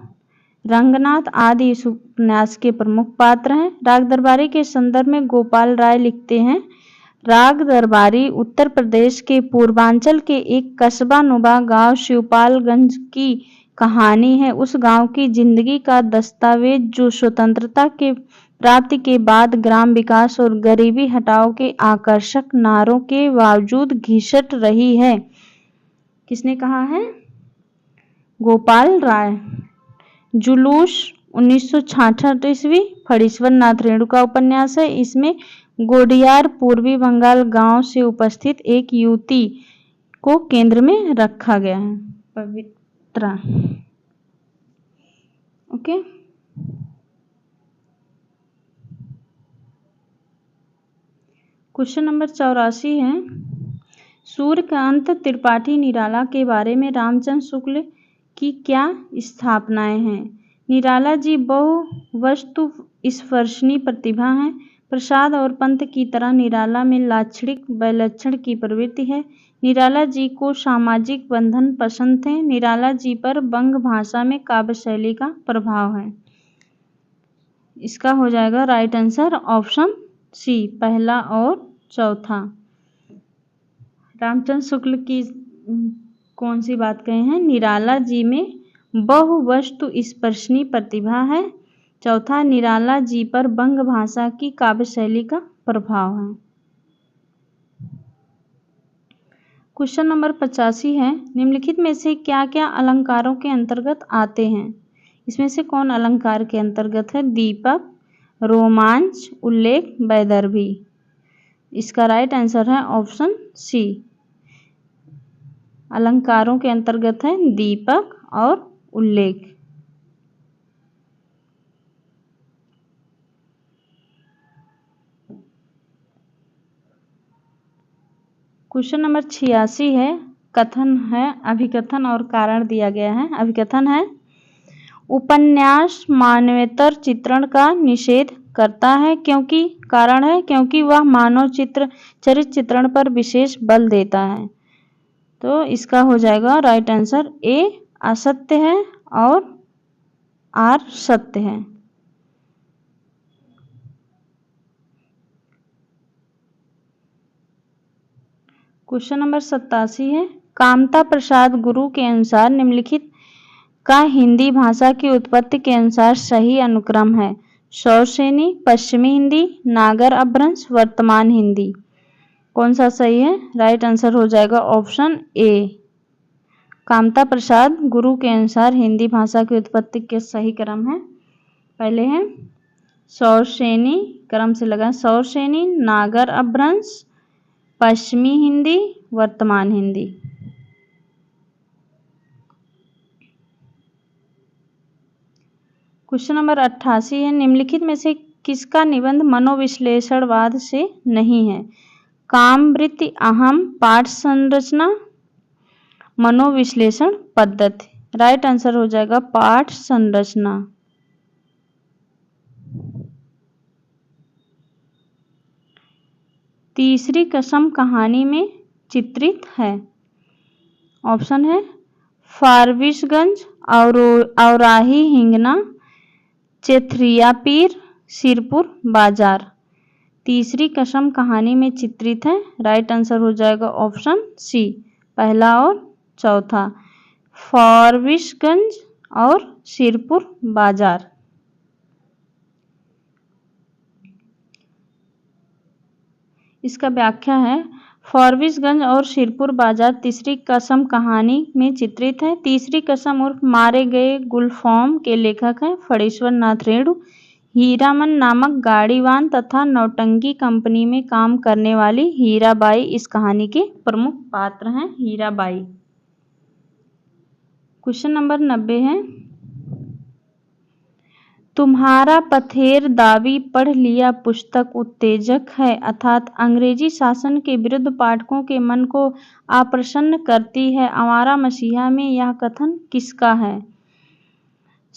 रंगनाथ आदि इस उपन्यास के प्रमुख पात्र हैं। राग दरबारी के संदर्भ में गोपाल राय लिखते हैं, राग दरबारी उत्तर प्रदेश के पूर्वांचल के एक कस्बा नुमा गांव शिवपालगंज की कहानी है। उस गांव की जिंदगी का दस्तावेज जो स्वतंत्रता के प्राप्ति के बाद ग्राम विकास और गरीबी हटाओ के आकर्षक नारों के बावजूद घिसट रही है। किसने कहा है? गोपाल राय। जुलूस 1966 ईस्वी फणीश्वर नाथ रेणु का उपन्यास है। इसमें गोडियार पूर्वी बंगाल गांव से उपस्थित एक युवती को केंद्र में रखा गया है, पवित्रा। ओके, क्वेश्चन नंबर 84 है, सूर्यकांत त्रिपाठी निराला के बारे में रामचंद्र शुक्ल की क्या स्थापनाएं हैं? निराला जी बहु वस्तु स्पर्शनी प्रतिभा हैं। प्रसाद और पंत की तरह निराला में लाक्षणिक वैलक्षण की प्रवृत्ति है। निराला जी को सामाजिक बंधन पसंद थे। निराला जी पर बंग भाषा में काव्य शैली का प्रभाव है। इसका हो जाएगा राइट आंसर ऑप्शन सी, पहला और चौथा। रामचंद्र शुक्ल की कौन सी बात कहे हैं? निराला जी में बहु वस्तु स्पर्शनी प्रतिभा है। चौथा, निराला जी पर बंग भाषा की काव्य शैली का प्रभाव है। क्वेश्चन नंबर 85 है, निम्नलिखित में से क्या क्या अलंकारों के अंतर्गत आते हैं? इसमें से कौन अलंकार के अंतर्गत है? दीपक, रोमांच, उल्लेख, वैदर्भी। इसका राइट आंसर है ऑप्शन सी, अलंकारों के अंतर्गत है दीपक और उल्लेख। क्वेश्चन नंबर 86 है, कथन है, अभिकथन और कारण दिया गया है। अभिकथन है, उपन्यास मानवेतर चित्रण का निषेध करता है क्योंकि कारण है क्योंकि वह मानव चरित्र चित्रण पर विशेष बल देता है। तो इसका हो जाएगा राइट आंसर ए असत्य है और आर सत्य है। क्वेश्चन नंबर 87 है, कामता प्रसाद गुरु के अनुसार निम्नलिखित का हिंदी भाषा की उत्पत्ति के अनुसार सही अनुक्रम है? सौरसेनी, पश्चिमी हिंदी, नागर अपभ्रंश, वर्तमान हिंदी। कौन सा सही है? राइट आंसर हो जाएगा ऑप्शन ए। कामता प्रसाद गुरु के अनुसार हिंदी भाषा की उत्पत्ति के सही क्रम है, पहले है सौरसेनी, क्रम से लगा सौरसेनी, नागर अपभ्रंश, पश्चिमी हिंदी, वर्तमान हिंदी। क्वेश्चन नंबर 88 है, निम्नलिखित में से किसका निबंध मनोविश्लेषणवाद से नहीं है? कामवृत्ति, अहम, पाठ संरचना, मनोविश्लेषण पद्धति। राइट आंसर हो जाएगा पाठ संरचना। तीसरी कसम कहानी में चित्रित है? ऑप्शन है फारबिसगंज, औराही, हिंगना, चेथरिया पीर, सिरपुर बाजार। तीसरी कसम कहानी में चित्रित है। राइट आंसर हो जाएगा ऑप्शन सी, पहला और चौथा, फारबिसगंज और सिरपुर बाजार। इसका व्याख्या है, फारबिसगंज और सिरपुर बाजार तीसरी कसम कहानी में चित्रित है। तीसरी कसम उर्फ मारे गए गुलफाम के लेखक हैं फणीश्वर नाथ रेणु। हीरामन नामक गाड़ीवान तथा नौटंकी कंपनी में काम करने वाली हीराबाई इस कहानी के प्रमुख पात्र हैं। हीराबाई। क्वेश्चन नंबर 90 है, तुम्हारा पथेर दावी पढ़ लिया पुस्तक उत्तेजक है अर्थात अंग्रेजी शासन के विरुद्ध पाठकों के मन को अप्रसन्न करती है। आवारा मसीहा में यह कथन किसका है?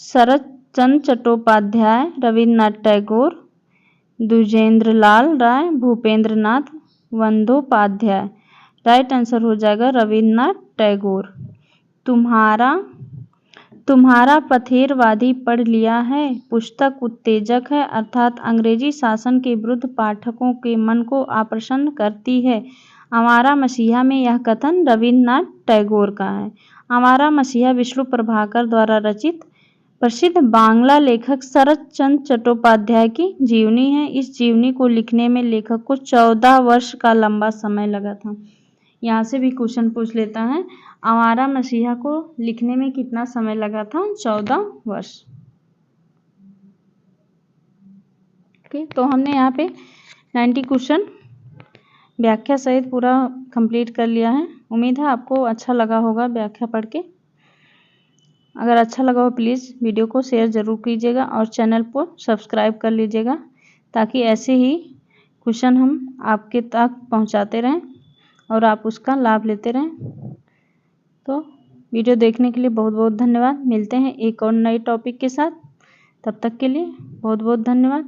शरत चंद्र चट्टोपाध्याय, रविन्द्रनाथ टैगोर, द्विजेंद्रलाल राय, भूपेंद्र नाथ बंदोपाध्याय। राइट आंसर हो जाएगा रविन्द्रनाथ टैगोर। तुम्हारा पथेरवादी पढ़ लिया है पुस्तक उत्तेजक है अर्थात अंग्रेजी शासन के विरुद्ध पाठकों के मन को अप्रसन्न करती है। आवारा मसीहा में यह कथन रविन्द्रनाथ टैगोर का है। आवारा मसीहा विष्णु प्रभाकर द्वारा रचित प्रसिद्ध बांग्ला लेखक शरत चंद्र चट्टोपाध्याय की जीवनी है। इस जीवनी को लिखने में लेखक को 14 वर्ष का लंबा समय लगा था। यहाँ से भी क्वेश्चन पूछ लेता है, आवारा मसीहा को लिखने में कितना समय लगा था? 14 वर्ष। ओके, तो हमने यहाँ पे 90 क्वेश्चन व्याख्या सहित पूरा कंप्लीट कर लिया है। उम्मीद है आपको अच्छा लगा होगा व्याख्या पढ़ के। अगर अच्छा लगा हो प्लीज़ वीडियो को शेयर ज़रूर कीजिएगा और चैनल को सब्सक्राइब कर लीजिएगा ताकि ऐसे ही क्वेश्चन हम आपके तक पहुंचाते रहें और आप उसका लाभ लेते रहें। तो वीडियो देखने के लिए बहुत बहुत धन्यवाद। मिलते हैं एक और नए टॉपिक के साथ, तब तक के लिए बहुत बहुत धन्यवाद।